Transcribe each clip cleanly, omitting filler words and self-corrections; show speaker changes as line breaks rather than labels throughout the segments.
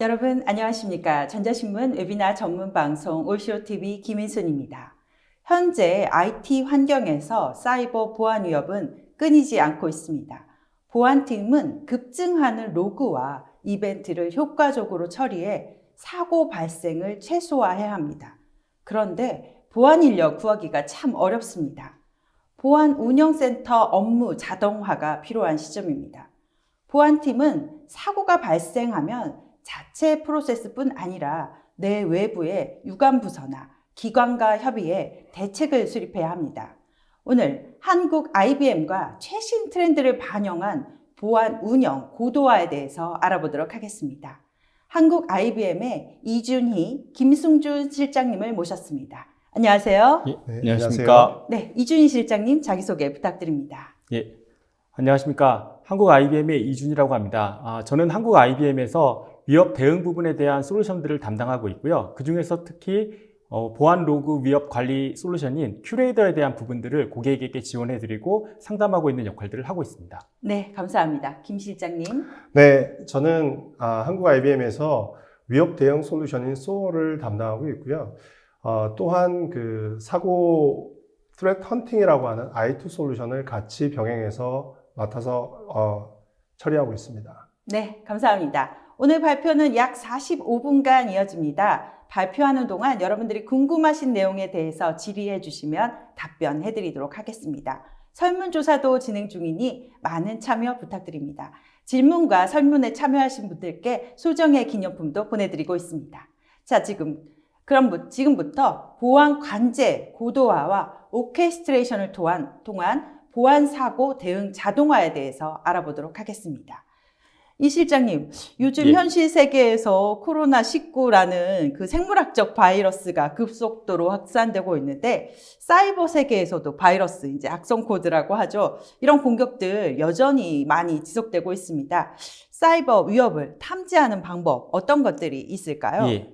여러분 안녕하십니까? 전자신문 웨비나 전문 방송 올쇼TV 김인순입니다. 현재 IT 환경에서 사이버 보안 위협은 끊이지 않고 있습니다. 보안팀은 급증하는 로그와 이벤트를 효과적으로 처리해 사고 발생을 최소화해야 합니다. 그런데 보안 인력 구하기가 참 어렵습니다. 보안 운영센터 업무 자동화가 필요한 시점입니다. 보안팀은 사고가 발생하면 자체 프로세스뿐 아니라 내 외부의 유관부서나 기관과 협의해 대책을 수립해야 합니다. 오늘 한국 IBM과 최신 트렌드를 반영한 보안 운영 고도화에 대해서 알아보도록 하겠습니다. 한국 IBM의 이준희, 김승준 실장님을 모셨습니다. 안녕하세요.
네, 안녕하십니까.
네, 이준희 실장님 자기소개 부탁드립니다.
예, 안녕하십니까. 한국 IBM의 이준희라고 합니다. 저는 한국 IBM에서 위협 대응 부분에 대한 솔루션들을 담당하고 있고요. 그중에서 특히 보안 로그 위협 관리 솔루션인 큐레이더에 대한 부분들을 고객에게 지원해드리고 상담하고 있는 역할들을 하고 있습니다.
네, 감사합니다. 김 실장님.
네, 저는 한국 IBM에서 위협 대응 솔루션인 SOAR을 담당하고 있고요. 또한 그 사고 Threat Hunting이라고 하는 I2 솔루션을 같이 병행해서 맡아서 처리하고 있습니다.
네, 감사합니다. 오늘 발표는 약 45분간 이어집니다. 발표하는 동안 여러분들이 궁금하신 내용에 대해서 질의해 주시면 답변해 드리도록 하겠습니다. 설문조사도 진행 중이니 많은 참여 부탁드립니다. 질문과 설문에 참여하신 분들께 소정의 기념품도 보내드리고 있습니다. 자, 그럼 지금부터 보안 관제 고도화와 오케스트레이션을 통한 보안 사고 대응 자동화에 대해서 알아보도록 하겠습니다. 이 실장님, 요즘 현실 세계에서 코로나19라는 그 생물학적 바이러스가 급속도로 확산되고 있는데 사이버 세계에서도 바이러스, 이제 악성 코드라고 하죠. 이런 공격들 여전히 많이 지속되고 있습니다. 사이버 위협을 탐지하는 방법 어떤 것들이 있을까요?
예.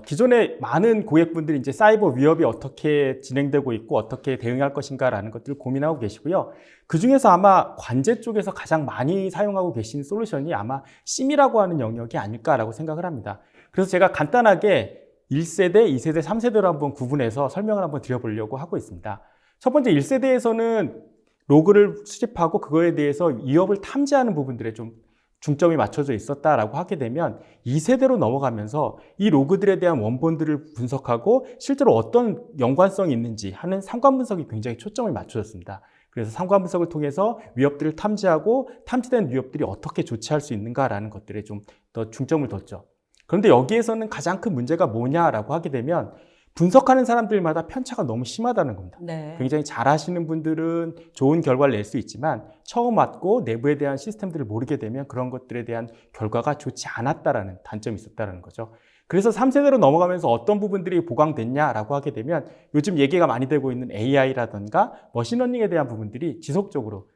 기존에 많은 고객분들이 이제 사이버 위협이 어떻게 진행되고 있고 어떻게 대응할 것인가라는 것들을 고민하고 계시고요. 그 중에서 아마 관제 쪽에서 가장 많이 사용하고 계신 솔루션이 아마 심이라고 하는 영역이 아닐까라고 생각을 합니다. 그래서 제가 간단하게 1세대, 2세대, 3세대로 한번 구분해서 설명을 한번 드려보려고 하고 있습니다. 첫 번째 1세대에서는 로그를 수집하고 그거에 대해서 위협을 탐지하는 부분들에 좀 중점이 맞춰져 있었다라고 하게 되면 2세대로 넘어가면서 이 로그들에 대한 원본들을 분석하고 실제로 어떤 연관성이 있는지 하는 상관 분석이 굉장히 초점을 맞춰졌습니다. 그래서 상관 분석을 통해서 위협들을 탐지하고 탐지된 위협들이 어떻게 조치할 수 있는가라는 것들에 좀 더 중점을 뒀죠. 그런데 여기에서는 가장 큰 문제가 뭐냐라고 하게 되면 분석하는 사람들마다 편차가 너무 심하다는 겁니다.
네.
굉장히 잘하시는 분들은 좋은 결과를 낼 수 있지만 처음 맞고 내부에 대한 시스템들을 모르게 되면 그런 것들에 대한 결과가 좋지 않았다라는 단점이 있었다는 거죠. 그래서 3세대로 넘어가면서 어떤 부분들이 보강됐냐라고 하게 되면 요즘 얘기가 많이 되고 있는 AI라든가 머신러닝에 대한 부분들이 지속적으로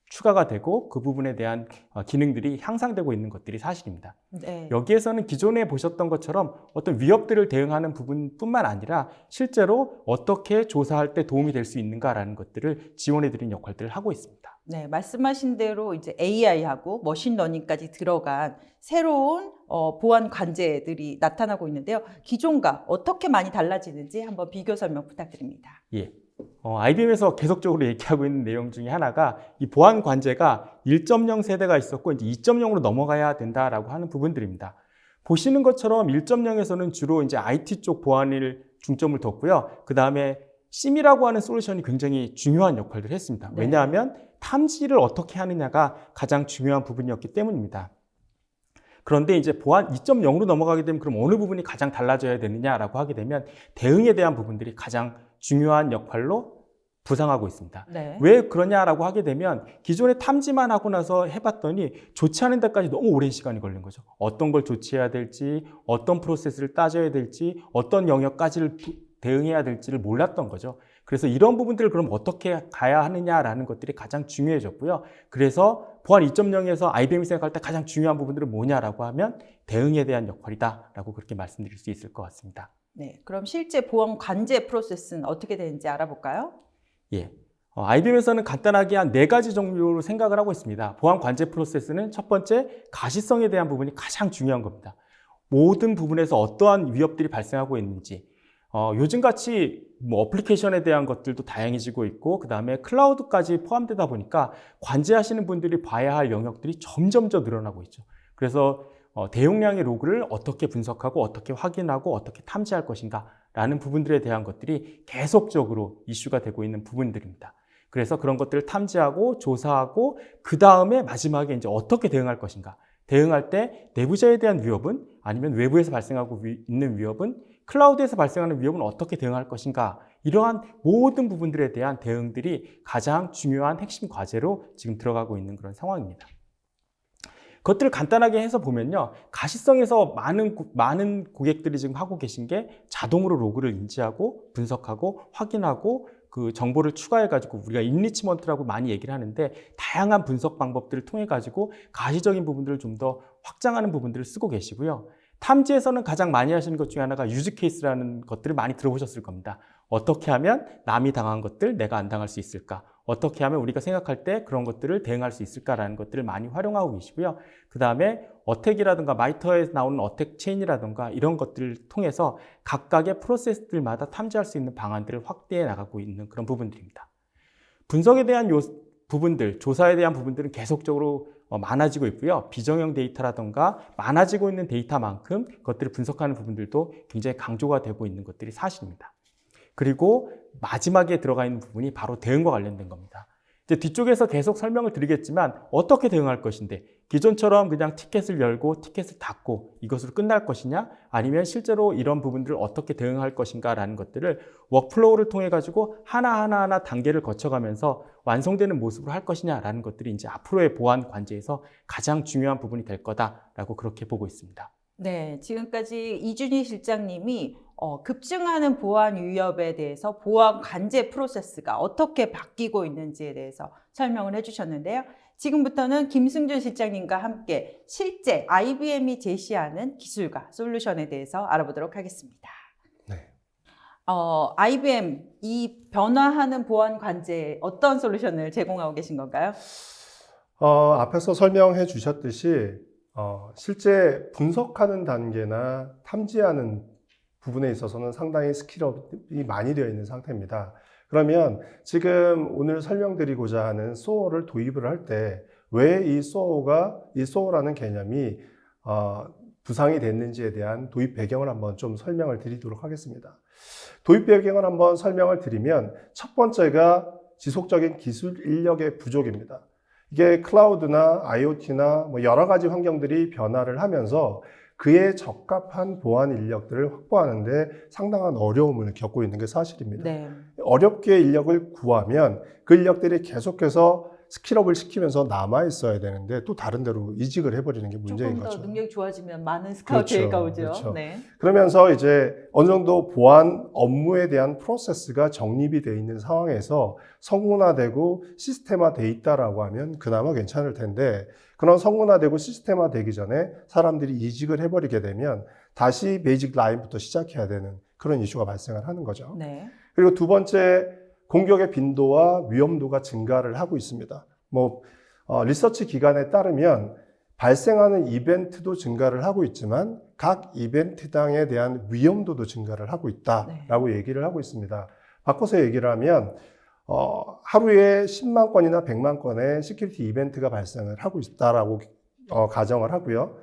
추가가 되고 그 부분에 대한 기능들이 향상되고 있는 것들이 사실입니다.
네.
여기에서는 기존에 보셨던 것처럼 어떤 위협들을 대응하는 부분뿐만 아니라 실제로 어떻게 조사할 때 도움이 될 수 있는가라는 것들을 지원해드리는 역할들을 하고 있습니다.
네, 말씀하신 대로 이제 AI하고 머신러닝까지 들어간 새로운 보안 관제들이 나타나고 있는데요. 기존과 어떻게 많이 달라지는지 한번 비교 설명 부탁드립니다.
예. IBM에서 계속적으로 얘기하고 있는 내용 중에 하나가 이 보안 관제가 1.0 세대가 있었고 이제 2.0으로 넘어가야 된다라고 하는 부분들입니다. 보시는 것처럼 1.0에서는 주로 이제 IT 쪽 보안을 중점을 뒀고요. 그 다음에 심이라고 하는 솔루션이 굉장히 중요한 역할을 했습니다.
네.
왜냐하면 탐지를 어떻게 하느냐가 가장 중요한 부분이었기 때문입니다. 그런데 이제 보안 2.0으로 넘어가게 되면 그럼 어느 부분이 가장 달라져야 되느냐라고 하게 되면 대응에 대한 부분들이 가장 중요한 역할로 부상하고 있습니다.
네.
왜 그러냐라고 하게 되면 기존에 탐지만 하고 나서 해봤더니 조치하는 데까지 너무 오랜 시간이 걸린 거죠. 어떤 걸 조치해야 될지, 어떤 프로세스를 따져야 될지, 어떤 영역까지를 대응해야 될지를 몰랐던 거죠. 그래서 이런 부분들을 그럼 어떻게 가야 하느냐라는 것들이 가장 중요해졌고요. 그래서 보안 2.0에서 IBM이 생각할 때 가장 중요한 부분들은 뭐냐라고 하면 대응에 대한 역할이다라고 그렇게 말씀드릴 수 있을 것 같습니다.
네, 그럼 실제 보안 관제 프로세스는 어떻게 되는지 알아볼까요?
예. IBM에서는 간단하게 한 4가지 종류로 생각을 하고 있습니다. 보안 관제 프로세스는 첫 번째, 가시성에 대한 부분이 가장 중요한 겁니다. 모든 부분에서 어떠한 위협들이 발생하고 있는지, 요즘같이 뭐 어플리케이션에 대한 것들도 다양해지고 있고, 그 다음에 클라우드까지 포함되다 보니까 관제하시는 분들이 봐야 할 영역들이 점점 더 늘어나고 있죠. 그래서 대용량의 로그를 어떻게 분석하고 어떻게 확인하고 어떻게 탐지할 것인가 라는 부분들에 대한 것들이 계속적으로 이슈가 되고 있는 부분들입니다. 그래서 그런 것들을 탐지하고 조사하고 그 다음에 마지막에 이제 어떻게 대응할 것인가. 대응할 때 내부자에 대한 위협은, 아니면 외부에서 발생하고 있는 위협은, 클라우드에서 발생하는 위협은 어떻게 대응할 것인가. 이러한 모든 부분들에 대한 대응들이 가장 중요한 핵심 과제로 지금 들어가고 있는 그런 상황입니다. 그것들을 간단하게 해서 보면요, 가시성에서 많은 고객들이 지금 하고 계신 게 자동으로 로그를 인지하고 분석하고 확인하고 그 정보를 추가해가지고 우리가 인리치먼트라고 많이 얘기를 하는데, 다양한 분석 방법들을 통해가지고 가시적인 부분들을 좀 더 확장하는 부분들을 쓰고 계시고요. 탐지에서는 가장 많이 하시는 것 중에 하나가 유즈 케이스라는 것들을 많이 들어보셨을 겁니다. 어떻게 하면 남이 당한 것들 내가 안 당할 수 있을까? 어떻게 하면 우리가 생각할 때 그런 것들을 대응할 수 있을까라는 것들을 많이 활용하고 계시고요. 그 다음에 어택이라든가 마이터에 나오는 어택 체인이라든가 이런 것들을 통해서 각각의 프로세스들마다 탐지할 수 있는 방안들을 확대해 나가고 있는 그런 부분들입니다. 분석에 대한 부분들, 조사에 대한 부분들은 계속적으로 많아지고 있고요. 비정형 데이터라든가 많아지고 있는 데이터만큼 그것들을 분석하는 부분들도 굉장히 강조가 되고 있는 것들이 사실입니다. 그리고 마지막에 들어가 있는 부분이 바로 대응과 관련된 겁니다. 이제 뒤쪽에서 계속 설명을 드리겠지만 어떻게 대응할 것인데, 기존처럼 그냥 티켓을 열고 티켓을 닫고 이것으로 끝날 것이냐, 아니면 실제로 이런 부분들을 어떻게 대응할 것인가 라는 것들을 워크플로우를 통해 가지고 하나하나 단계를 거쳐가면서 완성되는 모습으로 할 것이냐라는 것들이 이제 앞으로의 보안 관제에서 가장 중요한 부분이 될 거다라고 그렇게 보고 있습니다.
네, 지금까지 이준희 실장님이 급증하는 보안 위협에 대해서 보안 관제 프로세스가 어떻게 바뀌고 있는지에 대해서 설명을 해주셨는데요. 지금부터는 김승준 실장님과 함께 실제 IBM이 제시하는 기술과 솔루션에 대해서 알아보도록 하겠습니다.
네.
IBM 이 변화하는 보안 관제에 어떤 솔루션을 제공하고 계신 건가요?
앞에서 설명해 주셨듯이 실제 분석하는 단계나 탐지하는 부분에 있어서는 상당히 스킬업이 많이 되어 있는 상태입니다. 그러면 지금 오늘 설명드리고자 하는 SOA를 도입을 할 때 왜 이 SOA라는 개념이 부상이 됐는지에 대한 도입 배경을 한번 좀 설명을 드리도록 하겠습니다. 도입 배경을 한번 설명을 드리면, 첫 번째가 지속적인 기술 인력의 부족입니다. 이게 클라우드나 IoT나 뭐 여러 가지 환경들이 변화를 하면서 그에 적합한 보안 인력들을 확보하는데 상당한 어려움을 겪고 있는 게 사실입니다.
네.
어렵게 인력을 구하면 그 인력들이 계속해서 스킬업을 시키면서 남아 있어야 되는데 또 다른 데로 이직을 해버리는 게 문제인
조금 더
거죠.
능력이 좋아지면 많은 스카우트가 오죠.
그렇죠.
네.
그러면서 이제 어느 정도 보안 업무에 대한 프로세스가 정립이 되어 있는 상황에서 성문화되고 시스템화되어 있다라고 하면 그나마 괜찮을 텐데, 그런 성문화되고 시스템화되기 전에 사람들이 이직을 해버리게 되면 다시 베이직 라인부터 시작해야 되는 그런 이슈가 발생을 하는 거죠.
네.
그리고 두 번째, 공격의 빈도와 위험도가 증가를 하고 있습니다. 리서치 기관에 따르면 발생하는 이벤트도 증가를 하고 있지만 각 이벤트당에 대한 위험도도 증가를 하고 있다라고 얘기를 하고 있습니다. 바꿔서 얘기를 하면 하루에 10만 건이나 100만 건의 시큐리티 이벤트가 발생을 하고 있다라고 가정을 하고요.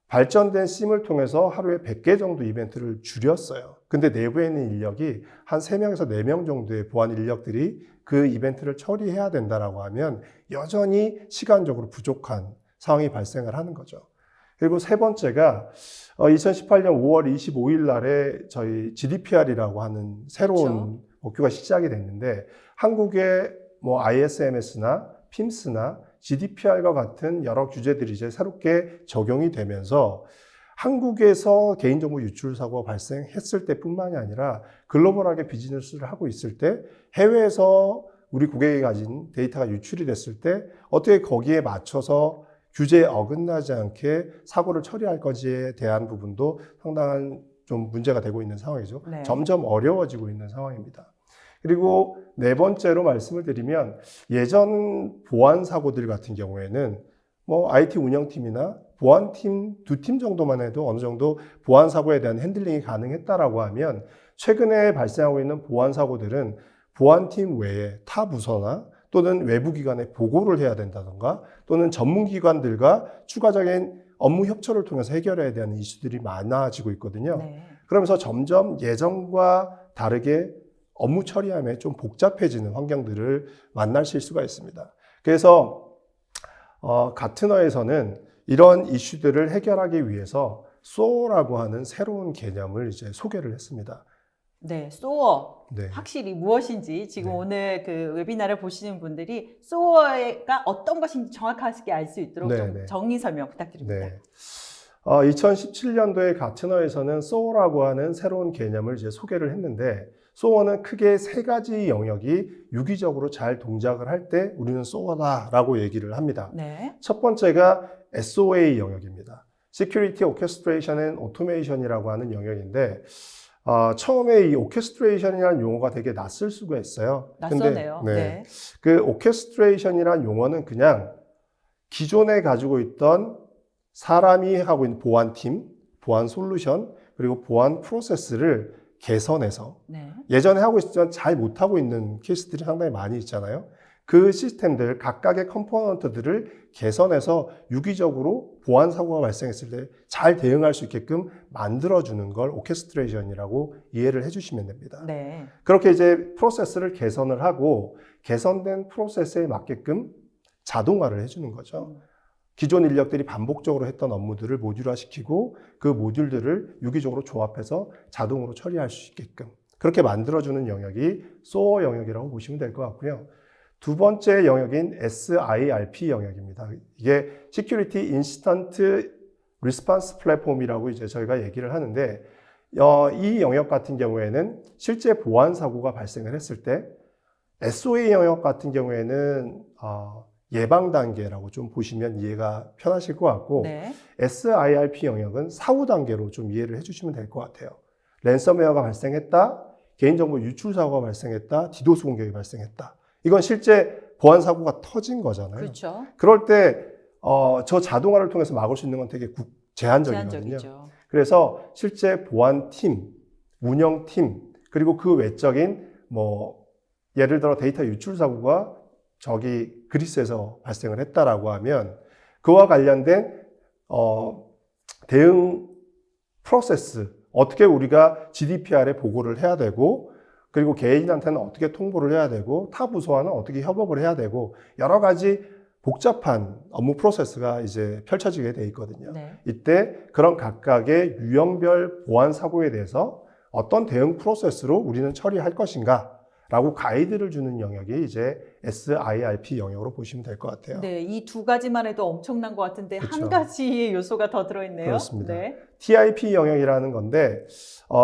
발전된 SIEM을 통해서 하루에 100개 정도 이벤트를 줄였어요. 근데 내부에 있는 인력이 한 3명에서 4명 정도의 보안 인력들이 그 이벤트를 처리해야 된다라고 하면 여전히 시간적으로 부족한 상황이 발생을 하는 거죠. 그리고 세 번째가 2018년 5월 25일 날에 저희 GDPR이라고 하는 새로운 법규가 시작이 됐는데, 한국의 ISMS나 PIMS나 GDPR과 같은 여러 규제들이 이제 새롭게 적용이 되면서 한국에서 개인정보 유출 사고가 발생했을 때뿐만이 아니라 글로벌하게 비즈니스를 하고 있을 때 해외에서 우리 고객이 가진 데이터가 유출이 됐을 때 어떻게 거기에 맞춰서 규제에 어긋나지 않게 사고를 처리할 건지에 대한 부분도 상당한 좀 문제가 되고 있는 상황이죠.
네.
점점 어려워지고 있는 상황입니다. 그리고 네 번째로 말씀을 드리면, 예전 보안 사고들 같은 경우에는 뭐 IT 운영팀이나 보안팀 두 팀 정도만 해도 어느 정도 보안 사고에 대한 핸들링이 가능했다라고 하면 최근에 발생하고 있는 보안 사고들은 보안팀 외에 타 부서나 또는 외부 기관에 보고를 해야 된다던가 또는 전문 기관들과 추가적인 업무 협조를 통해서 해결해야 되는 이슈들이 많아지고 있거든요.
네.
그러면서 점점 예전과 다르게 업무 처리함에 좀 복잡해지는 환경들을 만나실 수가 있습니다. 그래서 가트너에서는 이런 이슈들을 해결하기 위해서 SOAR라고 하는 새로운 개념을 이제 소개를 했습니다.
네, SOAR.
네.
확실히 무엇인지 지금
네.
오늘 그 웨비나를 보시는 분들이 SOAR가 어떤 것인지 정확하게 알 수 있도록
네,
좀
네.
정의 설명 부탁드립니다.
네. 2017년도에 가트너에서는 SOAR라고 하는 새로운 개념을 이제 소개를 했는데 SOAR는 크게 세 가지 영역이 유기적으로 잘 동작을 할 때 우리는 SOAR다라고 얘기를 합니다.
네.
첫 번째가 SOA 영역입니다. Security Orchestration and Automation이라고 하는 영역인데 처음에 이 orchestration이라는 용어가 되게 낯설 수가 있어요.
낯서네요.
근데,
네.
그 orchestration이라는 용어는 그냥 기존에 가지고 있던 사람이 하고 있는 보안팀, 보안 솔루션, 그리고 보안 프로세스를 개선해서
네.
예전에 하고 있었지만 잘 못하고 있는 케이스들이 상당히 많이 있잖아요. 그 시스템들, 각각의 컴포넌트들을 개선해서 유기적으로 보안 사고가 발생했을 때 잘 대응할 수 있게끔 만들어주는 걸 오케스트레이션이라고 이해를 해주시면 됩니다.
네.
그렇게 이제 프로세스를 개선을 하고 개선된 프로세스에 맞게끔 자동화를 해주는 거죠. 기존 인력들이 반복적으로 했던 업무들을 모듈화시키고 그 모듈들을 유기적으로 조합해서 자동으로 처리할 수 있게끔 그렇게 만들어주는 영역이 SOAR 영역이라고 보시면 될 것 같고요. 두 번째 영역인 SIRP 영역입니다. 이게 Security Incident Response Platform이라고 이제 저희가 얘기를 하는데 이 영역 같은 경우에는 실제 보안 사고가 발생을 했을 때 SOA 영역 같은 경우에는 예방 단계라고 좀 보시면 이해가 편하실 것 같고
네.
SIRP 영역은 사후 단계로 좀 이해를 해주시면 될 것 같아요. 랜섬웨어가 발생했다, 개인정보 유출 사고가 발생했다, 디도스 공격이 발생했다. 이건 실제 보안 사고가 터진 거잖아요.
그렇죠.
그럴 때 저 자동화를 통해서 막을 수 있는 건 되게 제한적이거든요.
제한적이죠.
그래서 실제 보안팀, 운영팀, 그리고 그 외적인 뭐 예를 들어 데이터 유출 사고가 저기 그리스에서 발생을 했다라고 하면 그와 관련된 대응 프로세스, 어떻게 우리가 GDPR에 보고를 해야 되고 그리고 개인한테는 어떻게 통보를 해야 되고 타 부서와는 어떻게 협업을 해야 되고 여러 가지 복잡한 업무 프로세스가 이제 펼쳐지게 돼 있거든요.
네.
이때 그런 각각의 유형별 보안 사고에 대해서 어떤 대응 프로세스로 우리는 처리할 것인가 라고 가이드를 주는 영역이 이제 SIRP 영역으로 보시면 될 것 같아요.
네, 이 두 가지만 해도 엄청난 것 같은데
그렇죠.
한 가지의 요소가 더 들어있네요.
그렇습니다.
네.
TIP 영역이라는 건데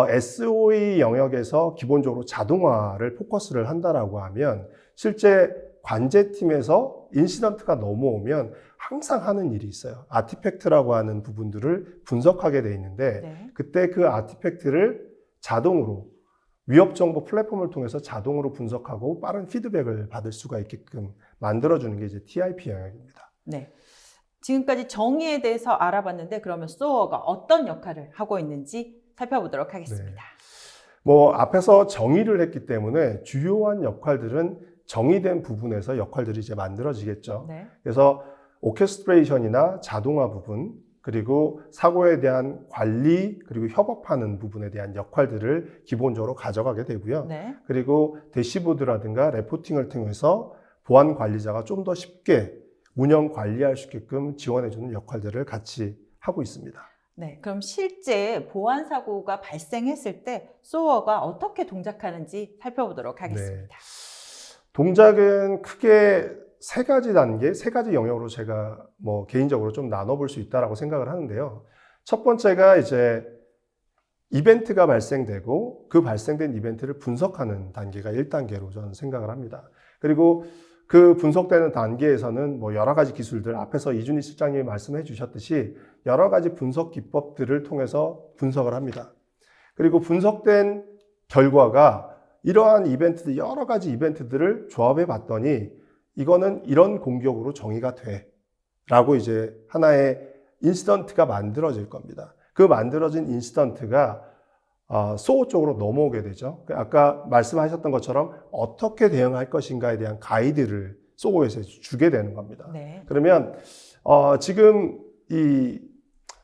SOA 영역에서 기본적으로 자동화를 포커스를 한다라고 하면 실제 관제팀에서 인시던트가 넘어오면 항상 하는 일이 있어요. 아티팩트라고 하는 부분들을 분석하게 돼 있는데
네.
그때 그 아티팩트를 자동으로 위협정보 플랫폼을 통해서 자동으로 분석하고 빠른 피드백을 받을 수가 있게끔 만들어주는 게 이제 TIP 영역입니다.
네. 지금까지 정의에 대해서 알아봤는데 그러면 SOAR가 어떤 역할을 하고 있는지 살펴보도록 하겠습니다.
뭐 앞에서 정의를 했기 때문에 주요한 역할들은 정의된 부분에서 역할들이 이제 만들어지겠죠.
네.
그래서 오케스트레이션이나 자동화 부분, 그리고 사고에 대한 관리, 그리고 협업하는 부분에 대한 역할들을 기본적으로 가져가게 되고요.
네.
그리고 대시보드라든가 레포팅을 통해서 보안 관리자가 좀 더 쉽게 운영 관리할 수 있게끔 지원해주는 역할들을 같이 하고 있습니다.
네. 그럼 실제 보안 사고가 발생했을 때 SOAR가 어떻게 동작하는지 살펴보도록 하겠습니다.
동작은 크게 세 가지 단계, 세 가지 영역으로 제가 뭐 개인적으로 좀 나눠볼 수 있다라고 생각을 하는데요. 첫 번째가 이제 이벤트가 발생되고 그 발생된 이벤트를 분석하는 단계가 1단계로 저는 생각을 합니다. 그리고 그 분석되는 단계에서는 뭐 여러 가지 기술들, 앞에서 이준희 실장님이 말씀해 주셨듯이 여러 가지 분석 기법들을 통해서 분석을 합니다. 그리고 분석된 결과가 이러한 이벤트들, 여러 가지 이벤트들을 조합해 봤더니 이거는 이런 공격으로 정의가 돼. 라고 이제 하나의 인시던트가 만들어질 겁니다. 그 만들어진 인시던트가 소호 쪽으로 넘어오게 되죠. 아까 말씀하셨던 것처럼 어떻게 대응할 것인가에 대한 가이드를 소호에서 주게 되는 겁니다.
네.
그러면 지금 이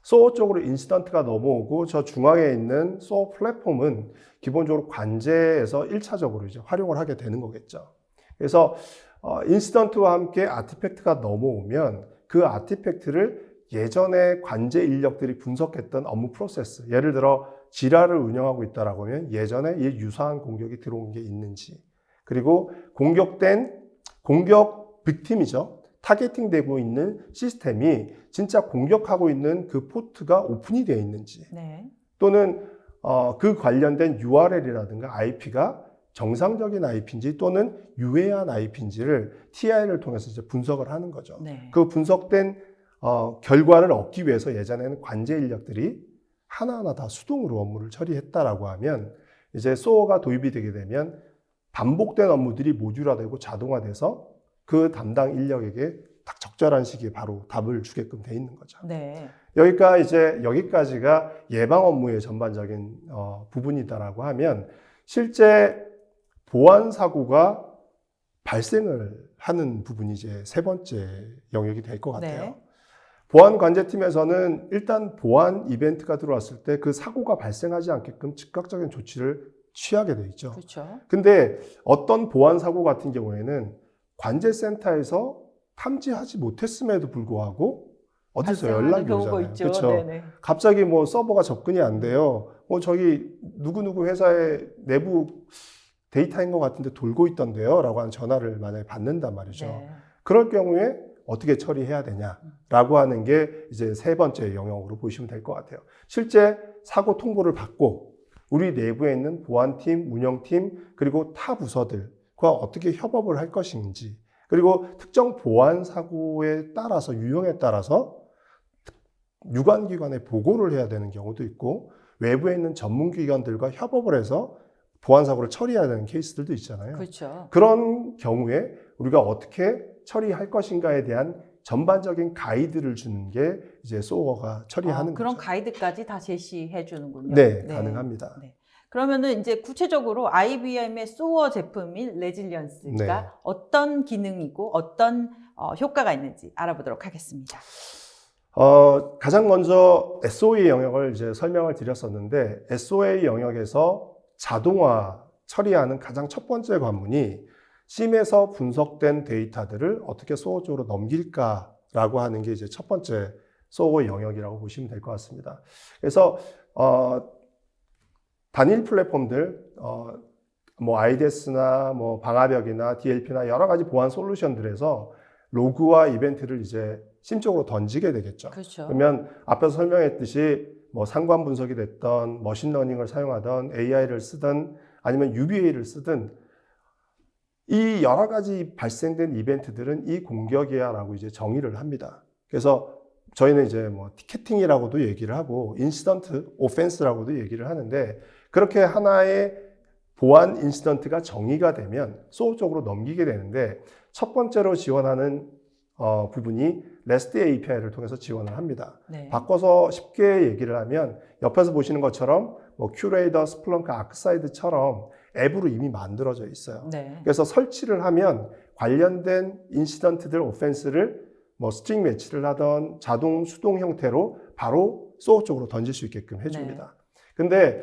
소호 쪽으로 인시던트가 넘어오고 저 중앙에 있는 소호 플랫폼은 기본적으로 관제에서 1차적으로 이제 활용을 하게 되는 거겠죠. 그래서 인시던트와 함께 아티팩트가 넘어오면 그 아티팩트를 예전에 관제 인력들이 분석했던 업무 프로세스, 예를 들어 지라를 운영하고 있다라고 하면 예전에 이 유사한 공격이 들어온 게 있는지, 그리고 공격 빅팀이죠. 타겟팅 되고 있는 시스템이 진짜 공격하고 있는 그 포트가 오픈이 되어 있는지,
네.
또는 그 관련된 URL이라든가 IP가 정상적인 IP인지 또는 유해한 IP인지를 TI를 통해서 이제 분석을 하는 거죠.
네.
그 분석된 결과를 얻기 위해서 예전에는 관제 인력들이 하나하나 다 수동으로 업무를 처리했다라고 하면 이제 소어가 도입이 되게 되면 반복된 업무들이 모듈화되고 자동화돼서 그 담당 인력에게 딱 적절한 시기에 바로 답을 주게끔 돼 있는 거죠.
네.
여기까지가 예방 업무의 전반적인 부분이다라고 하면 실제 보안 사고가 발생을 하는 부분이 이제 세 번째 영역이 될 것 같아요.
네.
보안 관제팀에서는 일단 보안 이벤트가 들어왔을 때 그 사고가 발생하지 않게끔 즉각적인 조치를 취하게 돼 있죠.
그렇죠.
근데 어떤 보안 사고 같은 경우에는 관제센터에서 탐지하지 못했음에도 불구하고 어디서 연락이 오잖아요. 그렇죠.
네네.
갑자기 뭐 서버가 접근이 안 돼요. 저기 누구누구 회사의 내부 데이터인 것 같은데 돌고 있던데요. 라고 하는 전화를 만약에 받는단 말이죠.
네.
그럴 경우에 어떻게 처리해야 되냐라고 하는 게 이제 세 번째 영역으로 보시면 될 것 같아요. 실제 사고 통보를 받고 우리 내부에 있는 보안팀, 운영팀, 그리고 타 부서들과 어떻게 협업을 할 것인지, 그리고 특정 보안 사고에 따라서, 유형에 따라서 유관기관에 보고를 해야 되는 경우도 있고, 외부에 있는 전문기관들과 협업을 해서 보안 사고를 처리해야 되는 케이스들도 있잖아요.
그렇죠.
그런 경우에 우리가 어떻게 처리할 것인가에 대한 전반적인 가이드를 주는 게 이제 소어가 처리하는
그런
거죠.
가이드까지 다 제시해 주는군요.
네, 가능합니다.
네. 그러면은 이제 구체적으로 IBM의 소어 제품인 레질리언스가
네.
어떤 기능이고 어떤 효과가 있는지 알아보도록 하겠습니다.
가장 먼저 SOA 영역을 이제 설명을 드렸었는데, SOA 영역에서 자동화 처리하는 가장 첫 번째 관문이 심에서 분석된 데이터들을 어떻게 소어 쪽으로 넘길까라고 하는 게 이제 첫 번째 소어 영역이라고 보시면 될 것 같습니다. 그래서 단일 플랫폼들, 뭐 IDS나 뭐 방화벽이나 DLP나 여러 가지 보안 솔루션들에서 로그와 이벤트를 이제 심 쪽으로 던지게 되겠죠.
그렇죠.
그러면 앞에서 설명했듯이 뭐 상관 분석이 됐던, 머신러닝을 사용하던, AI를 쓰든 아니면 UBA를 쓰든 이 여러 가지 발생된 이벤트들은 이 공격이야라고 이제 정의를 합니다. 그래서 저희는 이제 뭐 티켓팅이라고도 얘기를 하고 인시던트 오펜스라고도 얘기를 하는데, 그렇게 하나의 보안 인시던트가 정의가 되면 소어 쪽으로 넘기게 되는데, 첫 번째로 지원하는 부분이 REST API를 통해서 지원을 합니다.
네.
바꿔서 쉽게 얘기를 하면 옆에서 보시는 것처럼 뭐 큐레이더, 스플렁크, 아크사이드처럼 앱으로 이미 만들어져 있어요.
네.
그래서 설치를 하면 관련된 인시던트들, 오펜스를 뭐 스트링 매치를 하던 자동 수동 형태로 바로 소어 쪽으로 던질 수 있게끔 해줍니다. 근데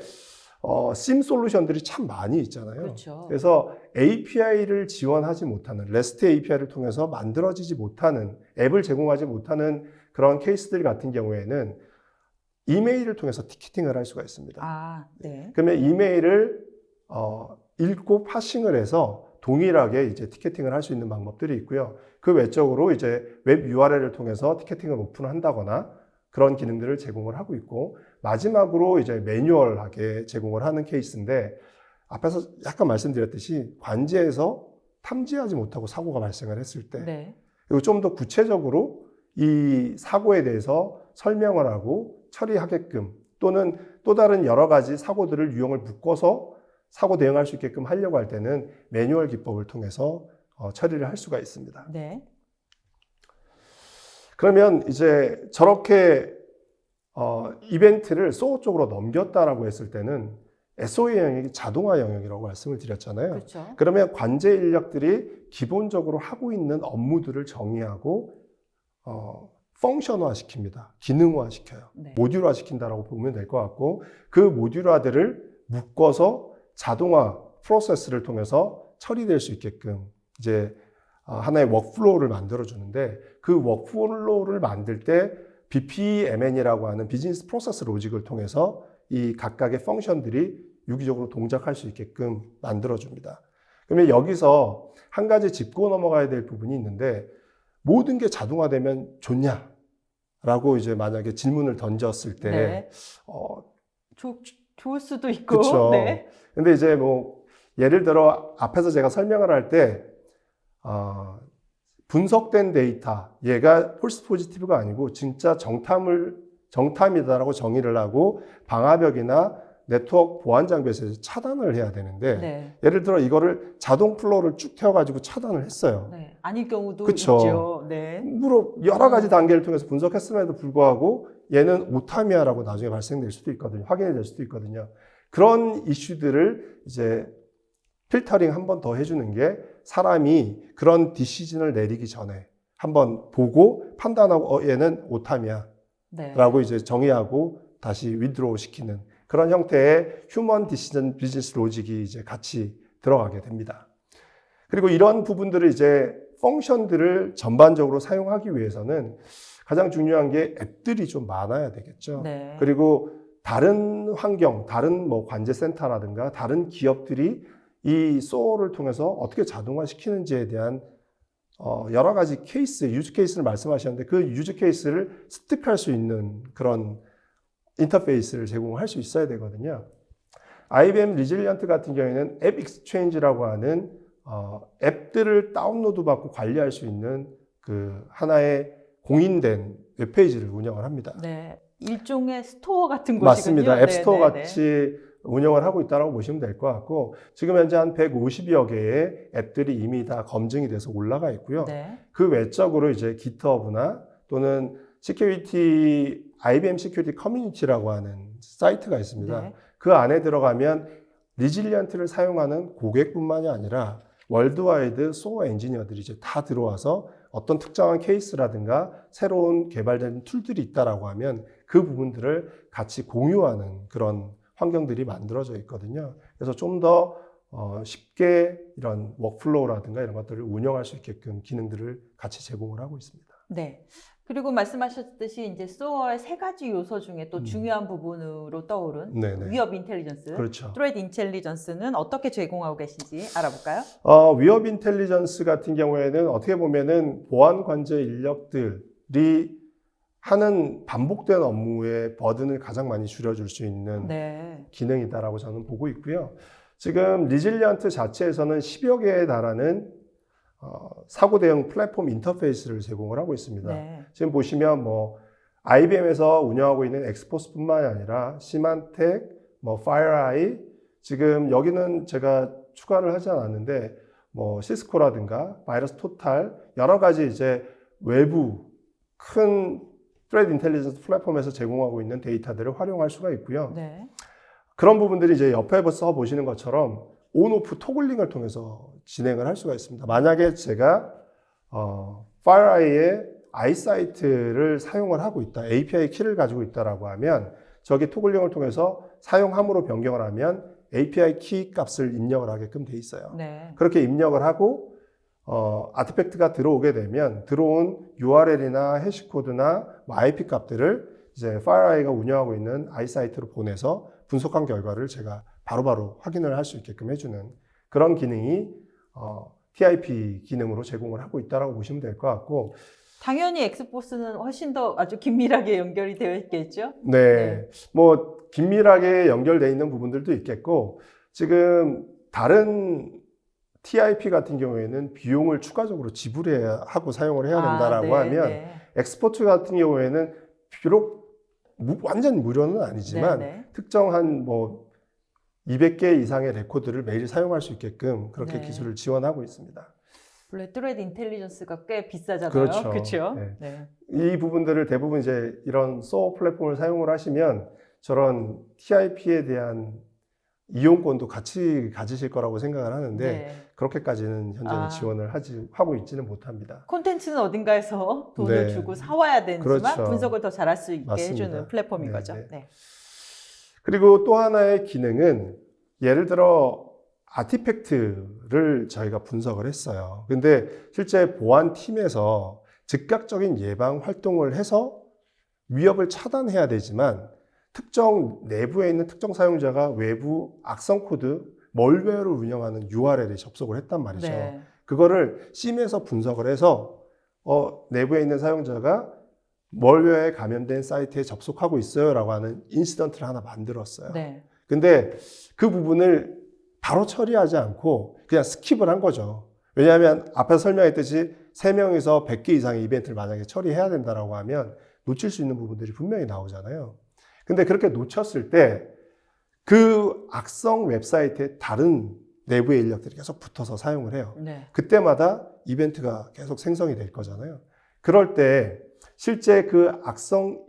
심 솔루션들이 참 많이 있잖아요.
그렇죠.
그래서 API를 지원하지 못하는, REST API를 통해서 만들어지지 못하는, 앱을 제공하지 못하는 그런 케이스들 같은 경우에는 이메일을 통해서 티켓팅을 할 수가 있습니다.
네.
그러면 이메일을 읽고 파싱을 해서 동일하게 이제 티켓팅을 할 수 있는 방법들이 있고요. 그 외적으로 이제 웹 URL을 통해서 티켓팅을 오픈한다거나 그런 기능들을 제공을 하고 있고, 마지막으로 이제 매뉴얼하게 제공을 하는 케이스인데, 앞에서 약간 말씀드렸듯이 관제에서 탐지하지 못하고 사고가 발생을 했을 때,
네.
그리고 좀 더 구체적으로 이 사고에 대해서 설명을 하고 처리하게끔, 또는 또 다른 여러 가지 사고들을 유형을 묶어서 사고 대응할 수 있게끔 하려고 할 때는 매뉴얼 기법을 통해서 처리를 할 수가 있습니다.
네.
그러면 이제 저렇게 이벤트를 SOA 쪽으로 넘겼다라고 했을 때는 SOA 영역이 자동화 영역이라고 말씀을 드렸잖아요.
그렇죠.
그러면 관제 인력들이 기본적으로 하고 있는 업무들을 정의하고 펑션화 시킵니다. 기능화 시켜요.
네.
모듈화 시킨다라고 보면 될 것 같고, 그 모듈화들을 묶어서 자동화 프로세스를 통해서 처리될 수 있게끔 이제 하나의 워크플로우를 만들어 주는데, 그 워크플로우를 만들 때 BPMN이라고 하는 비즈니스 프로세스 로직을 통해서 이 각각의 펑션들이 유기적으로 동작할 수 있게끔 만들어 줍니다. 그러면 여기서 한 가지 짚고 넘어가야 될 부분이 있는데, 모든 게 자동화되면 좋냐? 라고 이제 만약에 질문을 던졌을 때,
네. 좋을 수도 있고.
그쵸.
네.
근데 이제 뭐, 예를 들어 앞에서 제가 설명을 할 때, 분석된 데이터, 얘가 폴스 포지티브가 아니고 진짜 정탐이다라고 정의를 하고 방화벽이나 네트워크 보안 장비에서 차단을 해야 되는데,
네.
예를 들어 이거를 자동 플로우를 쭉 태워가지고 차단을 했어요.
네. 아닐 경우도
그쵸.
있죠. 네.
여러 가지 단계를 통해서 분석했음에도 불구하고 얘는 오타미아라고 나중에 발생될 수도 있거든요. 확인이 될 수도 있거든요. 그런 이슈들을 이제 필터링 한 번 더 해주는 게, 사람이 그런 디시전을 내리기 전에 한번 보고 판단하고 얘는 오타미아라고
네.
이제 정의하고 다시 위드로우 시키는 그런 형태의 휴먼 디시전 비즈니스 로직이 이제 같이 들어가게 됩니다. 그리고 이런 부분들을 이제 펑션들을 전반적으로 사용하기 위해서는 가장 중요한 게 앱들이 좀 많아야 되겠죠.
네.
그리고 다른 환경, 다른 뭐 관제센터라든가 다른 기업들이 이 SOA를 통해서 어떻게 자동화 시키는지에 대한 여러 가지 케이스, 유즈 케이스를 말씀하셨는데, 그 유즈 케이스를 습득할 수 있는 그런 인터페이스를 제공할 수 있어야 되거든요. IBM 리질리언트 같은 경우에는 앱 익스체인지라고 하는 앱들을 다운로드 받고 관리할 수 있는 그 하나의 공인된 웹페이지를 운영을 합니다.
네. 일종의 스토어 같은 곳이군요.
맞습니다. 앱스토어
네, 네, 네.
같이 운영을 하고 있다고 보시면 될 것 같고, 지금 현재 한 150여 개의 앱들이 이미 다 검증이 돼서 올라가 있고요.
네.
그 외적으로 이제 GitHub나 또는 IBM 시큐리티 커뮤니티라고 하는 사이트가 있습니다.
네.
그 안에 들어가면 리질리언트를 사용하는 고객뿐만이 아니라 월드와이드 SOA 엔지니어들이 이제 다 들어와서 어떤 특정한 케이스라든가 새로운 개발된 툴들이 있다라고 하면 그 부분들을 같이 공유하는 그런 환경들이 만들어져 있거든요. 그래서 좀 더 쉽게 이런 워크플로우라든가 이런 것들을 운영할 수 있게끔 기능들을 같이 제공을 하고 있습니다.
네. 그리고 말씀하셨듯이 이제 SOA의 세 가지 요소 중에 또 중요한 부분으로 떠오른
네네.
위협 인텔리전스,
그렇죠.
트레이드 인텔리전스는 어떻게 제공하고 계신지 알아볼까요?
위협 인텔리전스 같은 경우에는 어떻게 보면은 보안 관제 인력들이 하는 반복된 업무의 버든을 가장 많이 줄여줄 수 있는
네.
기능이다라고 저는 보고 있고요. 지금 리질리언트 자체에서는 10여 개에 달하는 사고 대응 플랫폼 인터페이스를 제공을 하고 있습니다.
네.
지금 보시면 뭐 IBM에서 운영하고 있는 엑스포스뿐만이 아니라 시만텍, 뭐 파이어아이, 지금 여기는 제가 추가를 하지 않았는데 뭐 시스코라든가 바이러스 토탈, 여러 가지 이제 외부 큰 트레이드 인텔리전스 플랫폼에서 제공하고 있는 데이터들을 활용할 수가 있고요.
네.
그런 부분들이 이제 옆에서 보시는 것처럼 온오프 토글링을 통해서 진행을 할 수가 있습니다. 만약에 제가 FireEye의 아이사이트를 사용을 하고 있다, API 키를 가지고 있다라고 하면 저기 토글링을 통해서 사용함으로 변경을 하면 API 키 값을 입력을 하게끔 돼 있어요.
네.
그렇게 입력을 하고 아티팩트가 들어오게 되면 들어온 URL이나 해시코드나 IP 값들을 이제 FireEye가 운영하고 있는 아이사이트로 보내서 분석한 결과를 제가 바로바로 확인을 할 수 있게끔 해주는 그런 기능이 TIP 기능으로 제공을 하고 있다고 보시면 될 것 같고,
당연히 엑스포스는 훨씬 더 아주 긴밀하게 연결이 되어 있겠죠?
네, 뭐 긴밀하게 연결되어 있는 부분들도 있겠고, 지금 다른 TIP 같은 경우에는 비용을 추가적으로 지불해야 하고 사용을 해야 된다라고 하면 엑스포트 같은 경우에는 비록 완전 무료는 아니지만 특정한 뭐 200개 이상의 레코드를 매일 사용할 수 있게끔 그렇게 기술을 지원하고 있습니다.
원래 트레드 인텔리전스가 꽤 비싸잖아요.
그렇죠.
그렇죠?
네.
네.
이 부분들을 대부분 이제 이런 SOA 플랫폼을 사용을 하시면 저런 TIP에 대한 이용권도 같이 가지실 거라고 생각을 하는데
네.
그렇게까지는 현재는 지원을 하고 있지는 못합니다.
콘텐츠는 어딘가에서 돈을
네.
주고 사와야 되지만
그렇죠.
분석을 더 잘할 수 있게
맞습니다.
해주는 플랫폼인
네,
거죠.
네.
네.
그리고 또 하나의 기능은 예를 들어 아티팩트를 저희가 분석을 했어요. 근데 실제 보안팀에서 즉각적인 예방 활동을 해서 위협을 차단해야 되지만 특정 내부에 있는 특정 사용자가 외부 악성 코드, 멀웨어를 운영하는 URL에 접속을 했단 말이죠.
네.
그거를 심에서 분석을 해서 내부에 있는 사용자가 멀웨어에 감염된 사이트에 접속하고 있어요 라고 하는 인시던트를 하나 만들었어요.
네.
근데 그 부분을 바로 처리하지 않고 그냥 스킵을 한 거죠. 왜냐하면 앞에서 설명했듯이 3명에서 100개 이상의 이벤트를 만약에 처리해야 된다라고 하면 놓칠 수 있는 부분들이 분명히 나오잖아요. 근데 그렇게 놓쳤을 때 그 악성 웹사이트에 다른 내부의 인력들이 계속 붙어서 사용을 해요.
네.
그때마다 이벤트가 계속 생성이 될 거잖아요. 그럴 때 실제 그 악성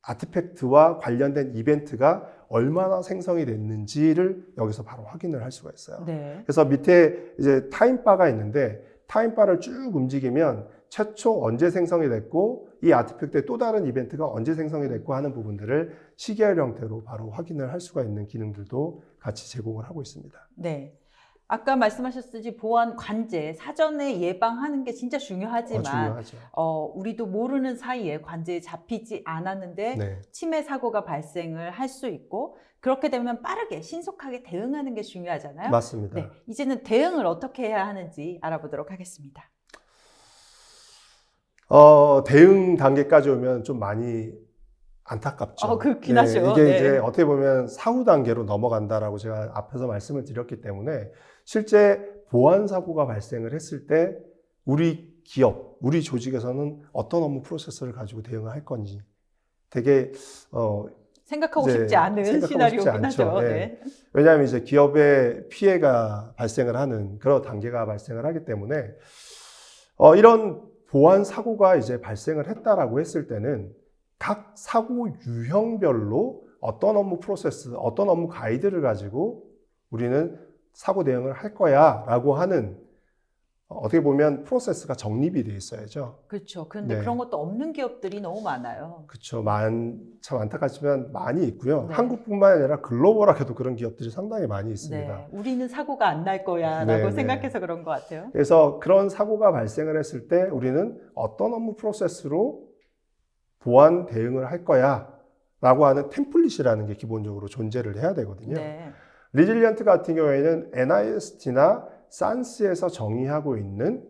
아티팩트와 관련된 이벤트가 얼마나 생성이 됐는지를 여기서 바로 확인을 할 수가 있어요.
네.
그래서 밑에 이제 타임바가 있는데 타임바를 쭉 움직이면 최초 언제 생성이 됐고 이 아티팩트의 또 다른 이벤트가 언제 생성이 됐고 하는 부분들을 시계열 형태로 바로 확인을 할 수가 있는 기능들도 같이 제공을 하고 있습니다.
네. 아까 말씀하셨듯이 보안 관제, 사전에 예방하는 게 진짜 중요하지만
중요하죠.
우리도 모르는 사이에 관제에 잡히지 않았는데
네.
침해 사고가 발생을 할 수 있고 그렇게 되면 빠르게 신속하게 대응하는 게 중요하잖아요.
맞습니다.
네. 이제는 대응을 어떻게 해야 하는지 알아보도록 하겠습니다.
대응 단계까지 오면 좀 많이 안타깝죠.
그렇긴 하죠.
이게
네.
이제 어떻게 보면 사후 단계로 넘어간다라고 제가 앞에서 말씀을 드렸기 때문에 실제 보안 사고가 발생을 했을 때 우리 기업, 우리 조직에서는 어떤 업무 프로세스를 가지고 대응을 할 건지 되게
생각하고
이제
싶지 않은
생각하고
시나리오긴
싶지 않죠.
하죠.
네.
네.
왜냐하면 이제 기업에 피해가 발생을 하는 그런 단계가 발생을 하기 때문에 이런 보안 사고가 이제 발생을 했다라고 했을 때는 각 사고 유형별로 어떤 업무 프로세스, 어떤 업무 가이드를 가지고 우리는 사고 대응을 할 거야 라고 하는 어떻게 보면 프로세스가 정립이 돼 있어야죠.
그렇죠. 그런데
네.
그런 것도 없는 기업들이 너무 많아요.
그렇죠. 참 안타깝지만 많이 있고요.
네.
한국뿐만 아니라 글로벌하게도 그런 기업들이 상당히 많이 있습니다.
네. 우리는 사고가 안 날 거야
네,
라고
네.
생각해서 그런 것 같아요.
그래서 그런 사고가 발생을 했을 때 우리는 어떤 업무 프로세스로 보안 대응을 할 거야 라고 하는 템플릿이라는 게 기본적으로 존재를 해야 되거든요.
네.
리질리언트 같은 경우에는 NIST나 산스에서 정의하고 있는